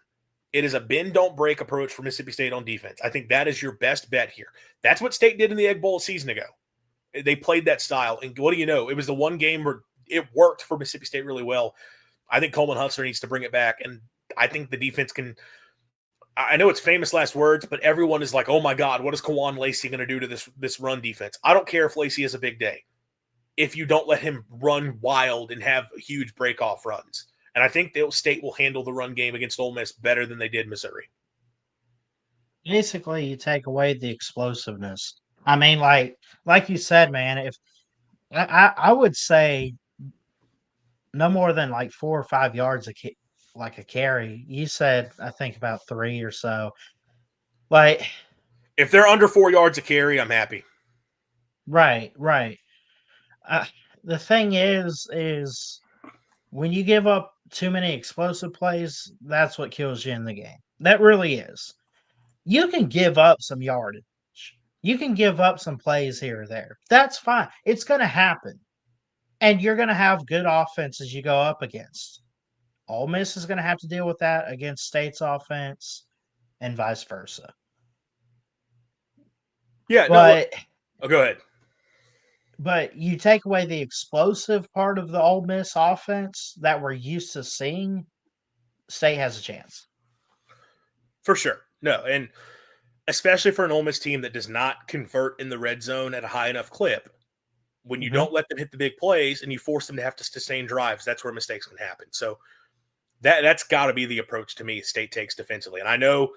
It is a bend, don't break approach for Mississippi State on defense. I think that is your best bet here. That's what State did in the Egg Bowl a season ago. They played that style. And what do you know? It was the one game where it worked for Mississippi State really well. I think Coleman Hutzler needs to bring it back. And I think the defense can – I know it's famous last words, but everyone is like, oh, my God, what is Kawan Lacey going to do to this run defense? I don't care if Lacey has a big day if you don't let him run wild and have huge break-off runs. And I think State will handle the run game against Ole Miss better than they did Missouri. Basically, you take away the explosiveness. I mean, like you said, man, if I would say no more than like 4 or 5 yards like a carry. You said, I think about 3 or so. Like, if they're under 4 yards a carry, I'm happy. Right. The thing is when you give up too many explosive plays, that's what kills you in the game. That really is. You can give up some yardage. You can give up some plays here or there. That's fine. It's going to happen. And you're going to have good offenses you go up against. Ole Miss is going to have to deal with that against State's offense and vice versa. Yeah, but go ahead. But you take away the explosive part of the Ole Miss offense that we're used to seeing, State has a chance. For sure. No, and especially for an Ole Miss team that does not convert in the red zone at a high enough clip, when you don't let them hit the big plays and you force them to have to sustain drives, that's where mistakes can happen. So that's got to be the approach to me State takes defensively. And I know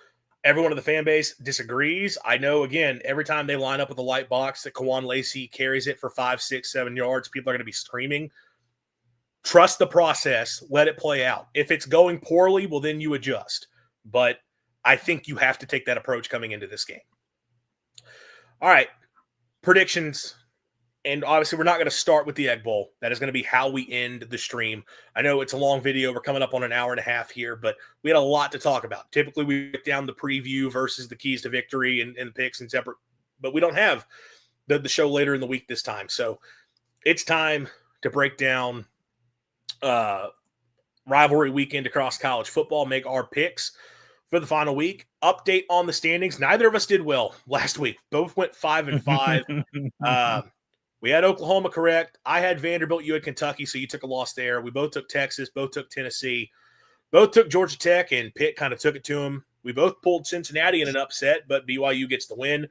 everyone in the fan base disagrees. I know, again, every time they line up with a light box that Kawan Lacey carries it for 5, 6, 7 yards, people are going to be screaming. Trust the process. Let it play out. If it's going poorly, well, then you adjust. But I think you have to take that approach coming into this game. All right. Predictions. And obviously, we're not going to start with the Egg Bowl. That is going to be how we end the stream. I know it's a long video. We're coming up on an hour and a half here, but we had a lot to talk about. Typically, we break down the preview versus the keys to victory and the picks and separate, but we don't have the show later in the week this time. So it's time to break down rivalry weekend across college football, make our picks for the final week. Update on the standings. Neither of us did well last week. Both went 5-5. We had Oklahoma correct. I had Vanderbilt. You had Kentucky, so you took a loss there. We both took Texas. Both took Tennessee. Both took Georgia Tech, and Pitt kind of took it to them. We both pulled Cincinnati in an upset, but BYU gets the win.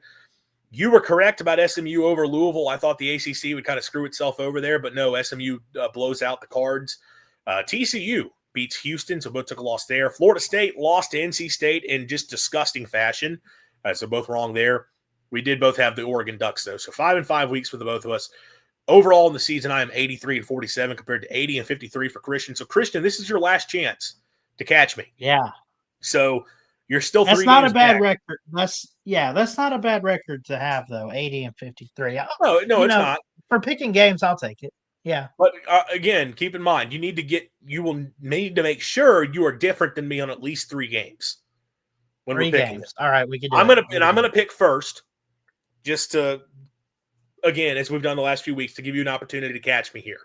You were correct about SMU over Louisville. I thought the ACC would kind of screw itself over there, but no, SMU blows out the Cards. TCU beats Houston, so both took a loss there. Florida State lost to NC State in just disgusting fashion, so both wrong there. We did both have the Oregon Ducks, though. So 5-5 weeks for the both of us. Overall in the season, I am 83-47 compared to 80-53 for Christian. So, Christian, this is your last chance to catch me. Yeah. So you're still that's 3 not games a bad back. record. That's not a bad record to have, though. 80-53. No, it's not. For picking games, I'll take it. Yeah. But again, keep in mind, you will need to make sure you are different than me on at least 3 games. When 3 we're picking games. All right, we can do I'm gonna pick first. Just to, again, as we've done the last few weeks, to give you an opportunity to catch me here.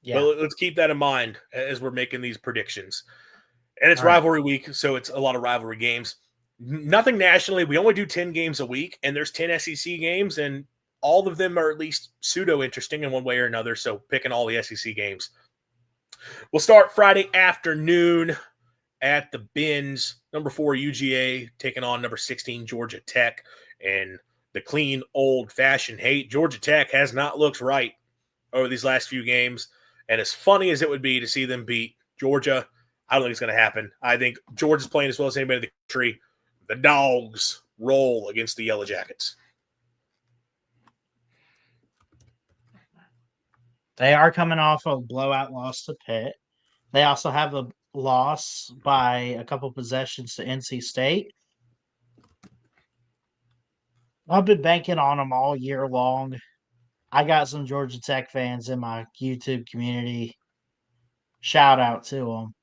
Yeah. But let's keep that in mind as we're making these predictions. And it's rivalry week, so it's a lot of rivalry games. Nothing nationally. We only do 10 games a week, and there's 10 SEC games, and all of them are at least pseudo interesting in one way or another. So picking all the SEC games. We'll start Friday afternoon at the Bins. Number 4 UGA taking on number 16 Georgia Tech, and the clean old-fashioned hate. Georgia Tech has not looked right over these last few games, and as funny as it would be to see them beat Georgia, I don't think it's going to happen. I think Georgia's playing as well as anybody in the country. The Dogs roll against the Yellow Jackets. They are coming off a blowout loss to Pitt. They also have a loss by a couple possessions to NC State. I've been banking on them all year long. I got some Georgia Tech fans in my YouTube community. Shout out to them.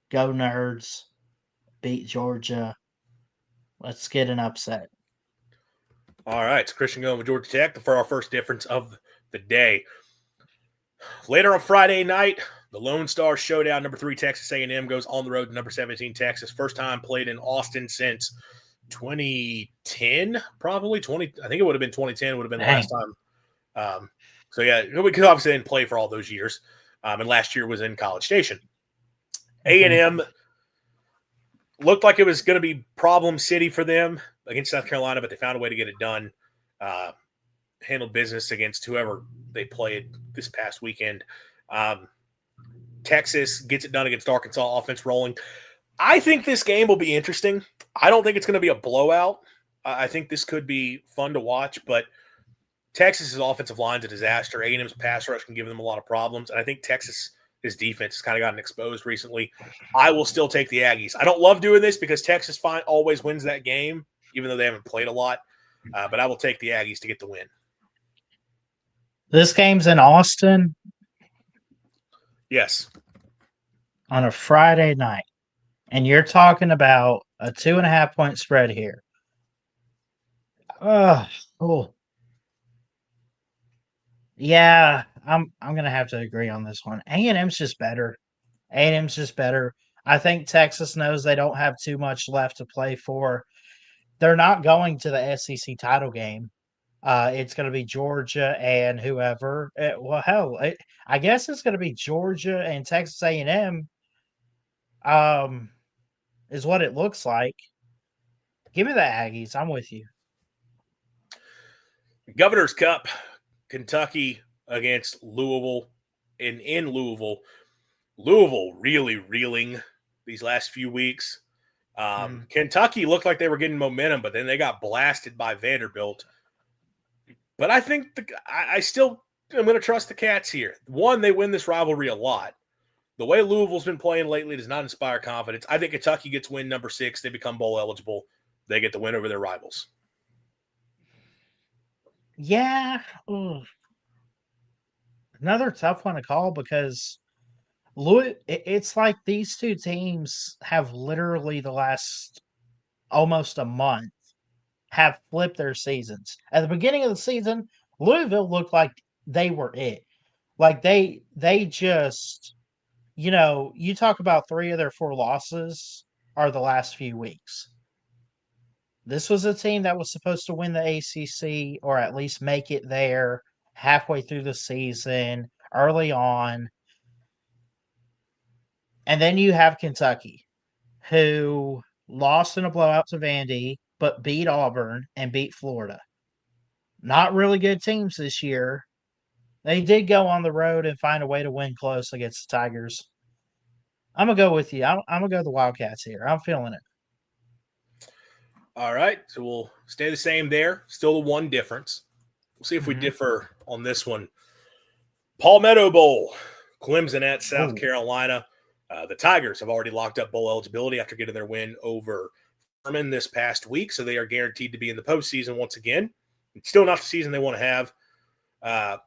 Go Nerds. Beat Georgia. Let's get an upset. All right, so Christian going with Georgia Tech for our first difference of the day. Later on Friday night, the Lone Star Showdown, number 3 Texas A&M goes on the road to number 17 Texas. First time played in Austin since 2010, probably 20. I think it would have been 2010. Would have been the last time. So yeah, because obviously they didn't play for all those years, and last year was in College Station. A&M looked like it was going to be problem city for them against South Carolina, but they found a way to get it done. Handled business against whoever they played this past weekend. Texas gets it done against Arkansas, offense rolling. I think this game will be interesting. I don't think it's going to be a blowout. I think this could be fun to watch, but Texas's offensive line's a disaster. A&M's pass rush can give them a lot of problems, and I think Texas's defense has kind of gotten exposed recently. I will still take the Aggies. I don't love doing this because Texas always wins that game, even though they haven't played a lot, but I will take the Aggies to get the win. This game's in Austin? Yes. On a Friday night. And you're talking about a 2.5 point spread here. Oh. Yeah, I'm gonna have to agree on this one. A&M's just better. A&M's just better. I think Texas knows they don't have too much left to play for. They're not going to the SEC title game. It's going to be Georgia and whoever. I guess it's going to be Georgia and Texas A&M. Is what it looks like. Give me the Aggies. I'm with you. Governor's Cup, Kentucky against Louisville. In Louisville, Louisville really reeling these last few weeks. Kentucky looked like they were getting momentum, but then they got blasted by Vanderbilt. But I think I still am going to trust the Cats here. One, they win this rivalry a lot. The way Louisville's been playing lately does not inspire confidence. I think Kentucky gets win number 6. They become bowl eligible. They get the win over their rivals. Yeah. Another tough one to call because it's like these two teams have literally the last almost a month have flipped their seasons. At the beginning of the season, Louisville looked like they were it. Like they just, you talk about 3 of their 4 losses are the last few weeks. This was a team that was supposed to win the ACC or at least make it there halfway through the season, early on. And then you have Kentucky, who lost in a blowout to Vandy, but beat Auburn and beat Florida. Not really good teams this year. They did go on the road and find a way to win close against the Tigers. I'm going to go with you. I'm going to go the Wildcats here. I'm feeling it. All right, so we'll stay the same there. Still the one difference. We'll see if we differ on this one. Palmetto Bowl, Clemson at South Carolina. The Tigers have already locked up bowl eligibility after getting their win over Furman this past week, so they are guaranteed to be in the postseason once again. It's still not the season they want to have.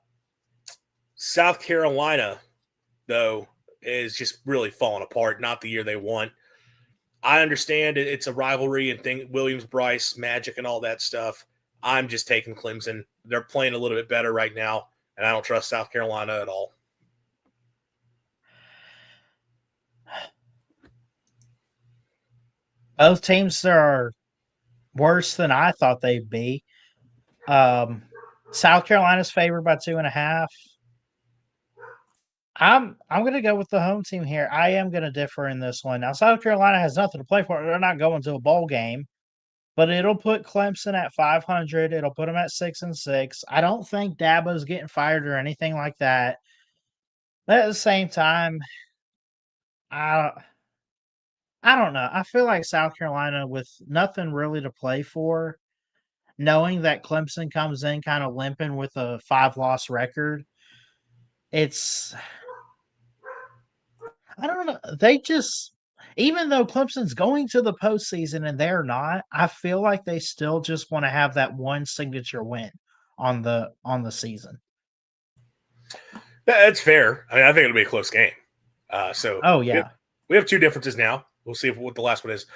South Carolina, though, is just really falling apart. Not the year they want. I understand it's a rivalry and Williams, Bryce, Magic, and all that stuff. I'm just taking Clemson. They're playing a little bit better right now, and I don't trust South Carolina at all. Both teams are worse than I thought they'd be. South Carolina's favored by 2.5. I'm going to go with the home team here. I am going to differ in this one. Now, South Carolina has nothing to play for. They're not going to a bowl game, but it'll put Clemson at 500. It'll put them at 6-6. I don't think Dabo's getting fired or anything like that. But at the same time, I I don't know. I feel like South Carolina with nothing really to play for, knowing that Clemson comes in kind of limping with a 5-loss record. It's I don't know. They just even though Clemson's going to the postseason and they're not, I feel like they still just want to have that one signature win on the season. That's fair. I mean, I think it'll be a close game. So Oh we have, yeah. we have two differences now. We'll see what the last one is.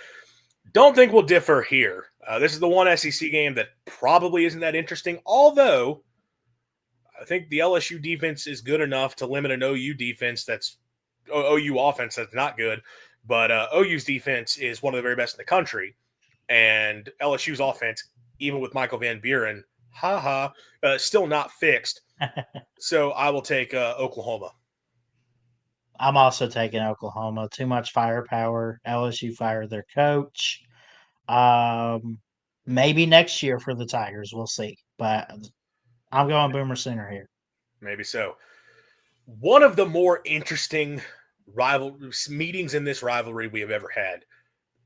Don't think we'll differ here. This is the one SEC game that probably isn't that interesting, although I think the LSU defense is good enough to limit an OU defense that's OU offense that's not good. But OU's defense is one of the very best in the country. And LSU's offense, even with Michael Van Buren, still not fixed. So I will take Oklahoma. I'm also taking Oklahoma. Too much firepower. LSU fired their coach. Um, maybe next year for the Tigers. We'll see. But I'm going Boomer Sooner here. Maybe so. One of the more interesting rival meetings in this rivalry we have ever had,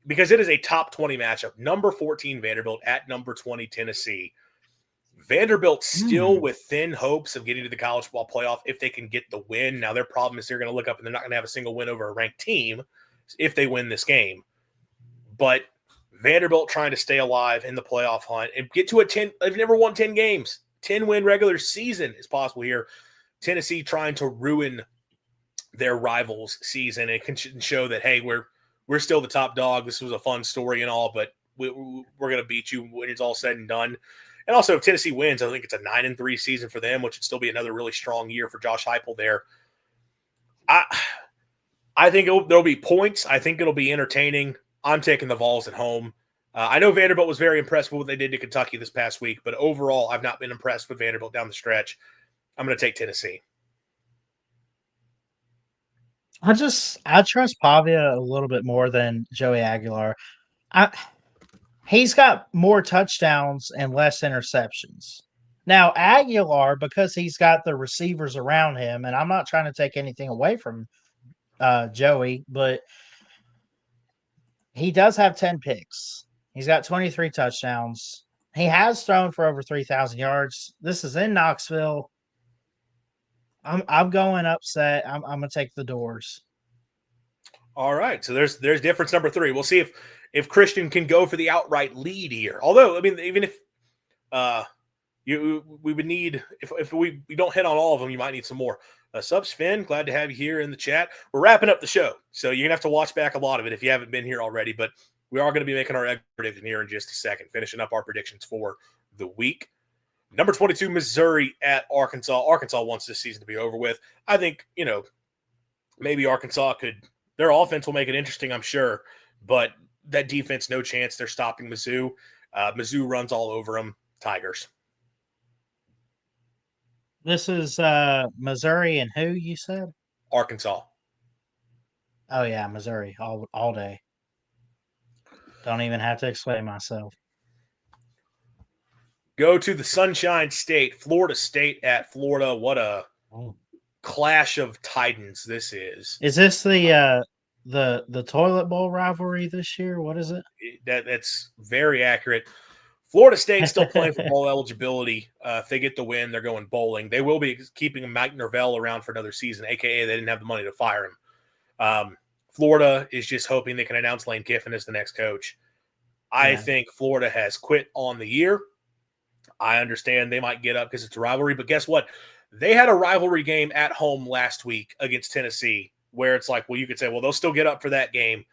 because it is a top 20 matchup. Number 14 Vanderbilt at number 20 Tennessee. Vanderbilt still with thin hopes of getting to the college football playoff if they can get the win. Now, their problem is they're going to look up and they're not going to have a single win over a ranked team if they win this game. But Vanderbilt trying to stay alive in the playoff hunt and get to a 10. They've never won 10 games. 10-win regular season is possible here. Tennessee trying to ruin their rivals' season and can show that, hey, we're still the top dog. This was a fun story and all, but we're going to beat you when it's all said and done. And also, if Tennessee wins, I think it's a 9-3 season for them, which would still be another really strong year for Josh Heupel there. I think there'll be points. I think it'll be entertaining. I'm taking the Vols at home. I know Vanderbilt was very impressed with what they did to Kentucky this past week, but overall, I've not been impressed with Vanderbilt down the stretch. I'm going to take Tennessee. I trust Pavia a little bit more than Joey Aguilar. He's got more touchdowns and less interceptions. Now Aguilar, because he's got the receivers around him, and I'm not trying to take anything away from Joey, but he does have 10 picks. He's got 23 touchdowns. He has thrown for over 3,000 yards. This is in Knoxville. I'm going upset. I'm gonna take the Doors. All right, so there's difference number 3. We'll see if Christian can go for the outright lead here. Although, I mean, even if we would need if we don't hit on all of them, you might need some more. Subs Finn, glad to have you here in the chat. We're wrapping up the show, so you're gonna have to watch back a lot of it if you haven't been here already. But we are going to be making our egg prediction here in just a second, finishing up our predictions for the week. Number 22, Missouri at Arkansas. Arkansas wants this season to be over with. I think, maybe Arkansas their offense will make it interesting, I'm sure, but that defense, no chance they're stopping Mizzou. Mizzou runs all over them. Tigers. This is Missouri and who you said? Arkansas. Oh yeah, Missouri all day. Don't even have to explain myself. Go to the Sunshine State, Florida State at Florida. What a clash of titans this is. Is this the toilet bowl rivalry this year? What is it? That's very accurate. Florida State still playing for bowl eligibility. If they get the win, they're going bowling. They will be keeping Mike Norvell around for another season, a.k.a. they didn't have the money to fire him. Florida is just hoping they can announce Lane Kiffin as the next coach. I think Florida has quit on the year. I understand they might get up because it's a rivalry, but guess what? They had a rivalry game at home last week against Tennessee where it's like, well, you could say, well, they'll still get up for that game,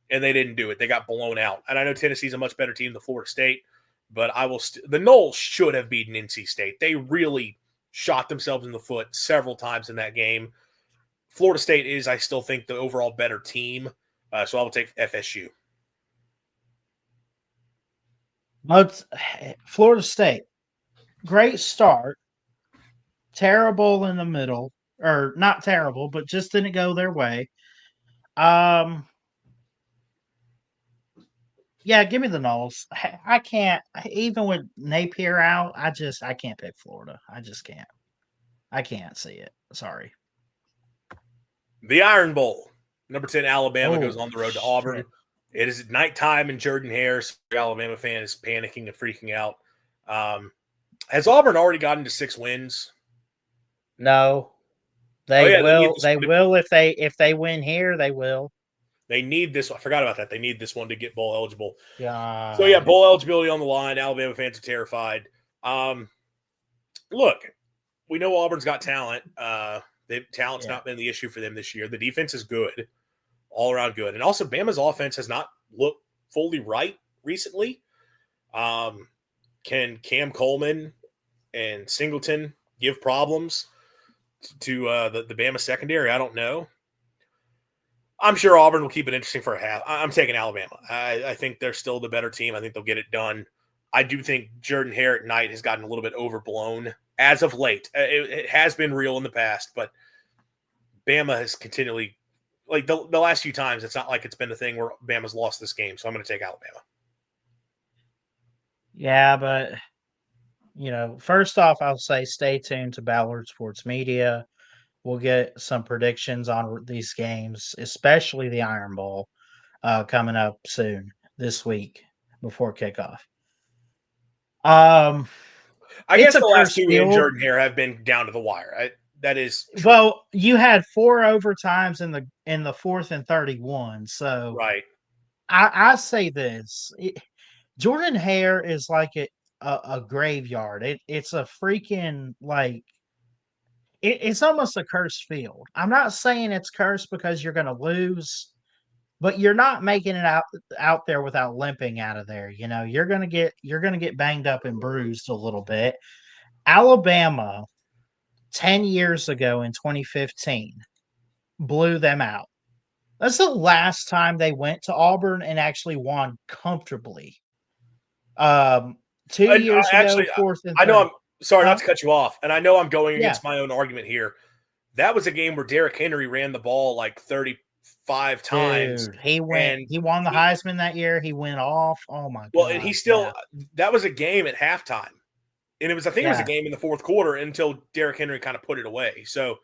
and they didn't do it. They got blown out. And I know Tennessee's a much better team than Florida State, but the Noles should have beaten NC State. They really shot themselves in the foot several times in that game. Florida State is, I still think, the overall better team, so I will take FSU. Florida State. great start, terrible in the middle, or not terrible, but just didn't go their way. Um, yeah, give me the Knolls. I can't even with Napier out. I can't pick Florida. I just can't. I can't see it. Sorry. The Iron Bowl. Number 10 Alabama goes Oh on the road to Auburn. shit! It is nighttime in Jordan-Hare. So the Alabama fan is panicking and freaking out. Has Auburn already gotten to 6 wins? No, Oh they yeah, they need will. this They one. will if they win here. They will. They need this. I forgot about that. They need this one to get bowl eligible. So yeah, God. bowl eligibility on the line. Alabama fans are terrified. Look, we know Auburn's got talent. Talent's Yeah. not been the issue for them this year. The defense is good, all around good, and also Bama's offense has not looked fully right recently. Can Cam Coleman and Singleton give problems to the Bama secondary? I don't know. I'm sure Auburn will keep it interesting for a half. I'm taking Alabama. I think they're still the better team. I think they'll get it done. I do think Jordan-Hare at night has gotten a little bit overblown as of late. It has been real in the past, but Bama has continually, like the last few times, it's not like it's been a thing where Bama's lost this game. So I'm going to take Alabama. Yeah, but first off, I'll say stay tuned to Ballard Sports Media. We'll get some predictions on these games, especially the Iron Bowl, coming up soon this week before kickoff. Um, I it's guess a the last cursed two in field. Jordan-Hare have been down to the wire. That is true. Well, you had 4 overtimes in the fourth and 31. So Right. I say this: Jordan-Hare is like a graveyard. It's a freaking like it's almost a cursed field. I'm not saying it's cursed because you're going to lose, but you're not making it out there without limping out of there. You're going to get banged up and bruised a little bit. Alabama 10 years ago in 2015 blew them out. That's the last time they went to Auburn and actually won comfortably. Um, 2 And years ago, actually, fourth and I know 30. I'm sorry not Huh? to cut you off, and I know I'm going Yeah, against my own argument here. That was a game where Derrick Henry ran the ball like 35 times, dude. and He won the he Heisman that year. He went off. Oh my well, and he god. still Yeah. that was a game at halftime, and I think it was a Yeah. game in the fourth quarter until Derrick Henry kind of put it away. So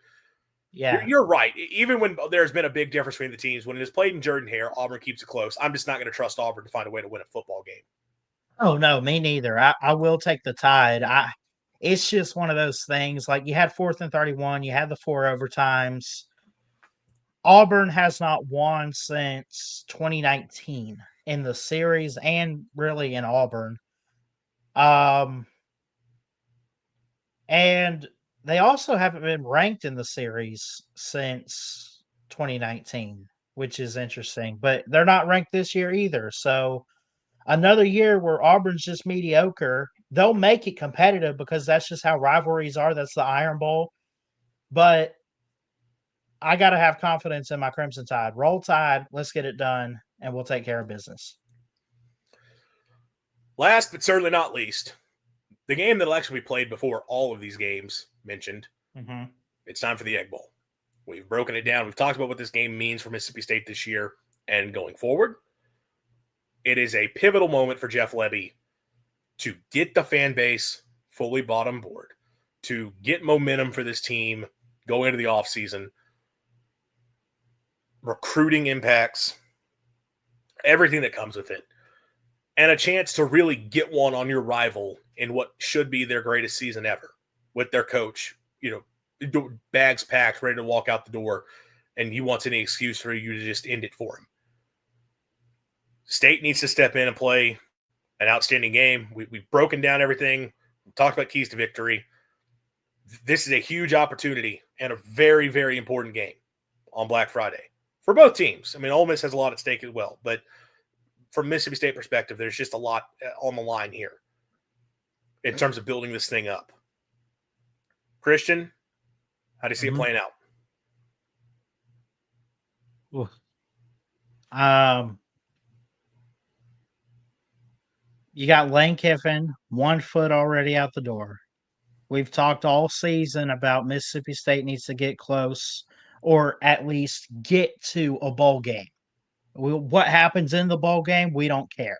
Yeah. you're right. Even when there's been a big difference between the teams, when it is played in Jordan-Hare, Auburn keeps it close. I'm just not going to trust Auburn to find a way to win a football game. Oh no, me neither. I will take the Tide. It's just one of those things. Like you had fourth and 31, you had the 4 overtimes. Auburn has not won since 2019 in the series and really in Auburn. Um, and they also haven't been ranked in the series since 2019, which is interesting. But they're not ranked this year either. So another year where Auburn's just mediocre. They'll make it competitive because that's just how rivalries are. That's the Iron Bowl. But I got to have confidence in my Crimson Tide. Roll Tide. Let's get it done, and we'll take care of business. Last but certainly not least, the game that'll actually be played before all of these games mentioned. Mm-hmm. It's time for the Egg Bowl. We've broken it down. We've talked about what this game means for Mississippi State this year and going forward. It is a pivotal moment for Jeff Lebby to get the fan base fully bought on board, to get momentum for this team going into the offseason, recruiting impacts, everything that comes with it, and a chance to really get one on your rival in what should be their greatest season ever with their coach, bags packed, ready to walk out the door, and he wants any excuse for you to just end it for him. State needs to step in and play an outstanding game. We've broken down everything. We talked about keys to victory. This is a huge opportunity and a very, very important game on Black Friday for both teams. I mean, Ole Miss has a lot at stake as well, but from Mississippi State perspective, there's just a lot on the line here in terms of building this thing up. Christian, how do you see it playing out? You got Lane Kiffin 1 foot already out the door. We've talked all season about Mississippi State needs to get close or at least get to a bowl game. What happens in the bowl game, we don't care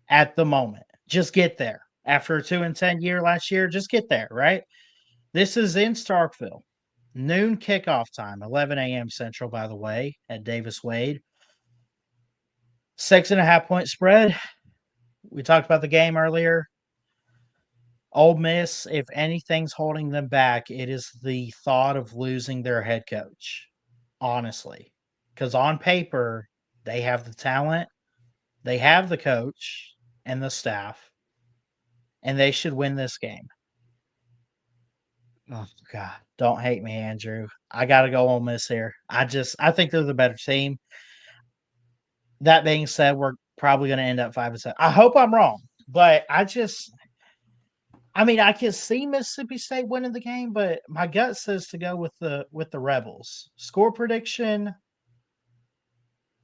at the moment. Just get there. After a 2-10 year last year, just get there, right? This is in Starkville. Noon kickoff time, 11 a.m. Central, by the way, at Davis Wade. 6.5-point spread. We talked about the game earlier. Ole Miss, if anything's holding them back, it is the thought of losing their head coach, honestly. Because on paper, they have the talent, they have the coach and the staff, and they should win this game. Oh, God. Don't hate me, Andrew. I got to go Ole Miss here. I think they're the better team. That being said, we're probably going to end up 5-7. I hope I'm wrong, but I mean, I can see Mississippi State winning the game, but my gut says to go with the Rebels. Score prediction.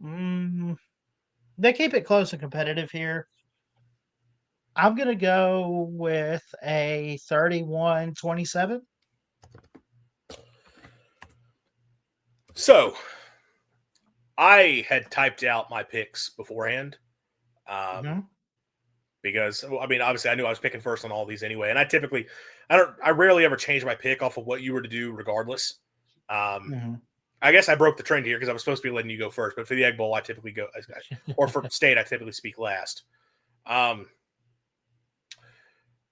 They keep it close and competitive here. I'm going to go with a 31-27. So, I had typed out my picks beforehand. Because I mean, obviously, I knew I was picking first on all these anyway, and I rarely ever change my pick off of what you were to do, regardless. I guess I broke the trend here because I was supposed to be letting you go first, but for the Egg Bowl, I typically go, or for State, I typically speak last. I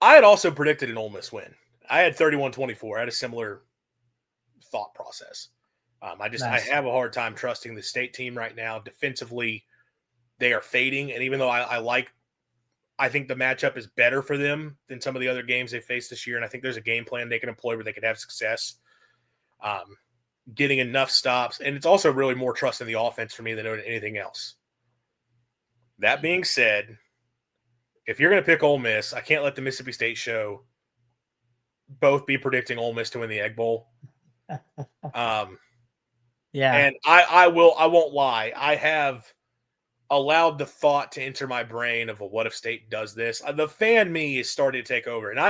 had also predicted an Ole Miss win. I had 31-24. I had a similar thought process. Nice. I have a hard time trusting the State team right now. Defensively, they are fading, and even though I think the matchup is better for them than some of the other games they faced this year, and I think there's a game plan they can employ where they could have success getting enough stops. And it's also really more trust in the offense for me than anything else. That being said, if you're going to pick Ole Miss, I can't let the Mississippi State show both be predicting Ole Miss to win the Egg Bowl. Yeah. And I won't lie. I have allowed the thought to enter my brain of, well, what if State does this? The fan me is starting to take over. And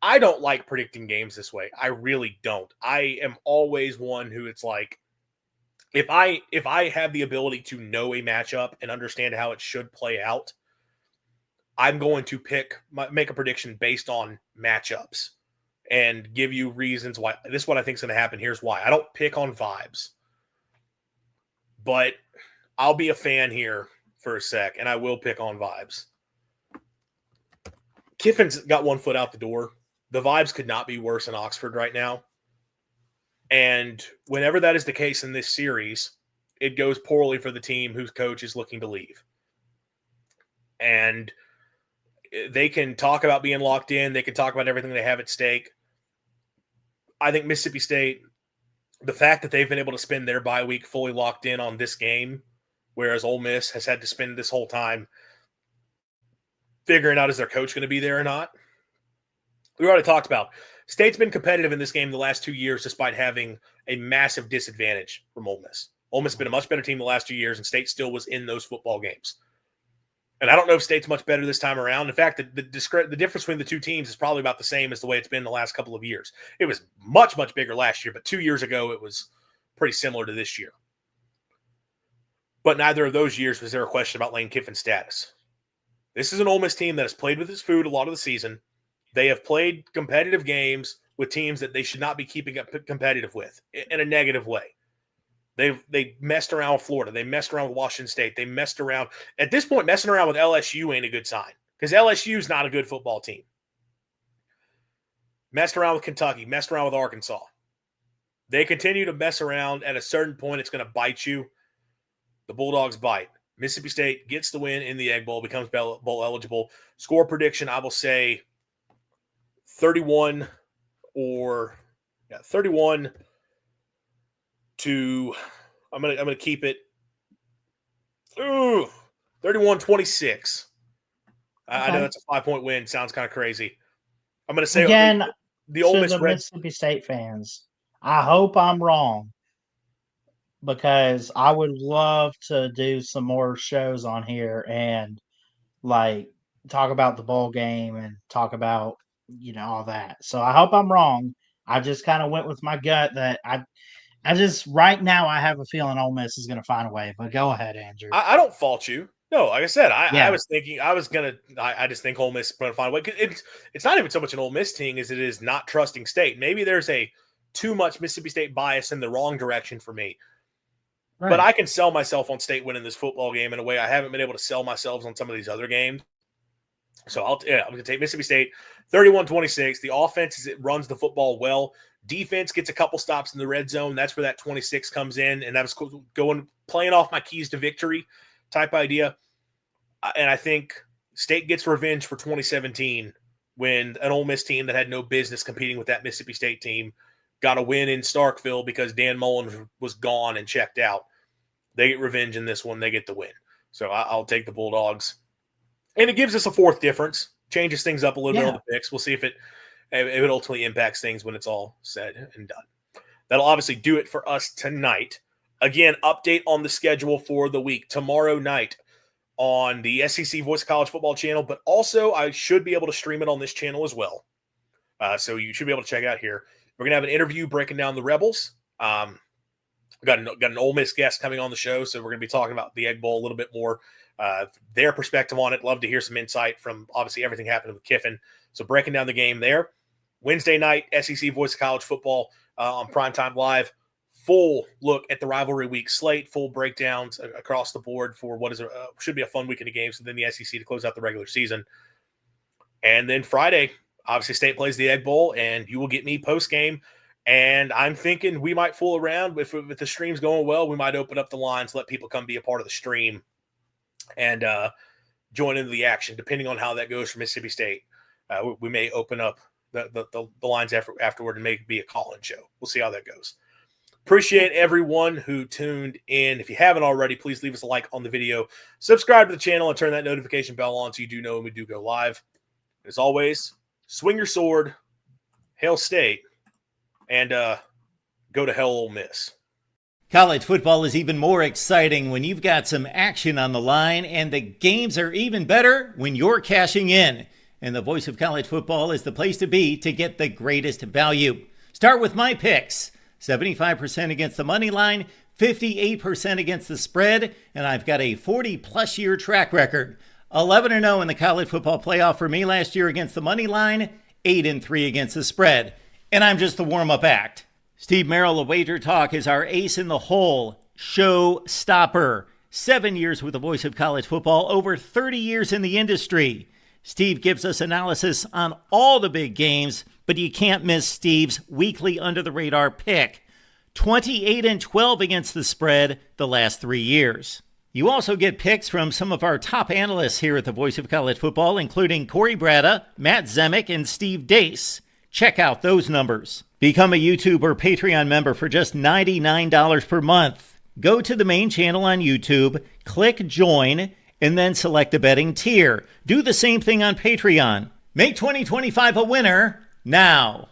I don't like predicting games this way. I really don't. I am always one who it's like, if I have the ability to know a matchup and understand how it should play out, I'm going to make a prediction based on matchups and give you reasons why. This is what I think is going to happen. Here's why. I don't pick on vibes, but I'll be a fan here for a sec, and I will pick on vibes. Kiffin's got one foot out the door. The vibes could not be worse in Oxford right now. And whenever that is the case in this series, it goes poorly for the team whose coach is looking to leave. And they can talk about being locked in. They can talk about everything they have at stake. I think Mississippi State, the fact that they've been able to spend their bye week fully locked in on this game, whereas Ole Miss has had to spend this whole time figuring out, is their coach going to be there or not? We already talked about State's been competitive in this game the last 2 years despite having a massive disadvantage from Ole Miss. Ole Miss has been a much better team the last 2 years, and State still was in those football games. And I don't know if State's much better this time around. In fact, the difference between the two teams is probably about the same as the way it's been the last couple of years. It was much, much bigger last year, but 2 years ago it was pretty similar to this year. But neither of those years was there a question about Lane Kiffin's status. This is an Ole Miss team that has played with its food a lot of the season. They have played competitive games with teams that they should not be keeping up competitive with in a negative way. They messed around with Florida. They messed around with Washington State. They messed around. At this point, messing around with LSU ain't a good sign because LSU is not a good football team. Messed around with Kentucky. Messed around with Arkansas. They continue to mess around. At a certain point, it's going to bite you. The Bulldogs bite. Mississippi State gets the win in the Egg Bowl, becomes bowl eligible. Score prediction, I will say 31 to I'm gonna keep it 31-26. I know that's a 5-point win. Sounds kind of crazy. I'm gonna say again the Ole Miss Mississippi State fans. I hope I'm wrong because I would love to do some more shows on here and like talk about the bowl game and talk about all that. So I hope I'm wrong. I just kind of went with my gut that I just right now I have a feeling Ole Miss is going to find a way. But go ahead, Andrew. I don't fault you. No, like I said, I Yeah, was thinking I just think Ole Miss is going to find a way. It's not even so much an Ole Miss thing as it is not trusting State. Maybe there's a too much Mississippi State bias in the wrong direction for me. right. But I can sell myself on State winning this football game in a way I haven't been able to sell myself on some of these other games. So I'm going to take Mississippi State 31-26. The offense it runs the football well. Defense gets a couple stops in the red zone. That's where that 26 comes in, and that was playing off my keys to victory type idea. And I think State gets revenge for 2017 when an Ole Miss team that had no business competing with that Mississippi State team got a win in Starkville because Dan Mullen was gone and checked out. They get revenge in this one. They get the win. So I'll take the Bulldogs. And it gives us a fourth difference, changes things up a little bit on the picks. We'll see if it ultimately impacts things when it's all said and done. That'll obviously do it for us tonight. Again, update on the schedule for the week. Tomorrow night on the SEC Voice of College Football channel, but also I should be able to stream it on this channel as well. So you should be able to check out here. We're going to have an interview breaking down the Rebels. Got an Ole Miss guest coming on the show, so we're going to be talking about the Egg Bowl a little bit more, their perspective on it. Love to hear some insight from obviously everything happening with Kiffin. So breaking down the game there. Wednesday night, SEC Voice of College Football on Primetime Live. Full look at the rivalry week slate, full breakdowns across the board for what is should be a fun weekend of games within the SEC to close out the regular season. And then Friday, obviously State plays the Egg Bowl, and you will get me post-game. And I'm thinking we might fool around. If the stream's going well, we might open up the lines, let people come be a part of the stream and join into the action, depending on how that goes for Mississippi State. We may open up the lines afterward and make it be a call-in show. We'll see how that goes. Appreciate everyone who tuned in. If you haven't already, please leave us a like on the video. Subscribe to the channel and turn that notification bell on so you do know when we do go live. As always, swing your sword, hail State, and go to hell, Ole Miss. College football is even more exciting when you've got some action on the line, and the games are even better when you're cashing in. And the Voice of College Football is the place to be to get the greatest value. Start with my picks. 75% against the money line, 58% against the spread, and I've got a 40-plus year track record. 11-0 in the college football playoff for me last year against the money line, 8-3 against the spread. And I'm just the warm-up act. Steve Merrill of Wager Talk is our ace in the hole, show stopper. 7 years with the Voice of College Football, over 30 years in the industry. Steve gives us analysis on all the big games, but you can't miss Steve's weekly under-the-radar pick. 28-12 against the spread the last 3 years. You also get picks from some of our top analysts here at the Voice of College Football, including Corey Bratta, Matt Zemek, and Steve Dace. Check out those numbers. Become a YouTube or Patreon member for just $99 per month. Go to the main channel on YouTube, click join, and then select a betting tier. Do the same thing on Patreon. Make 2025 a winner now.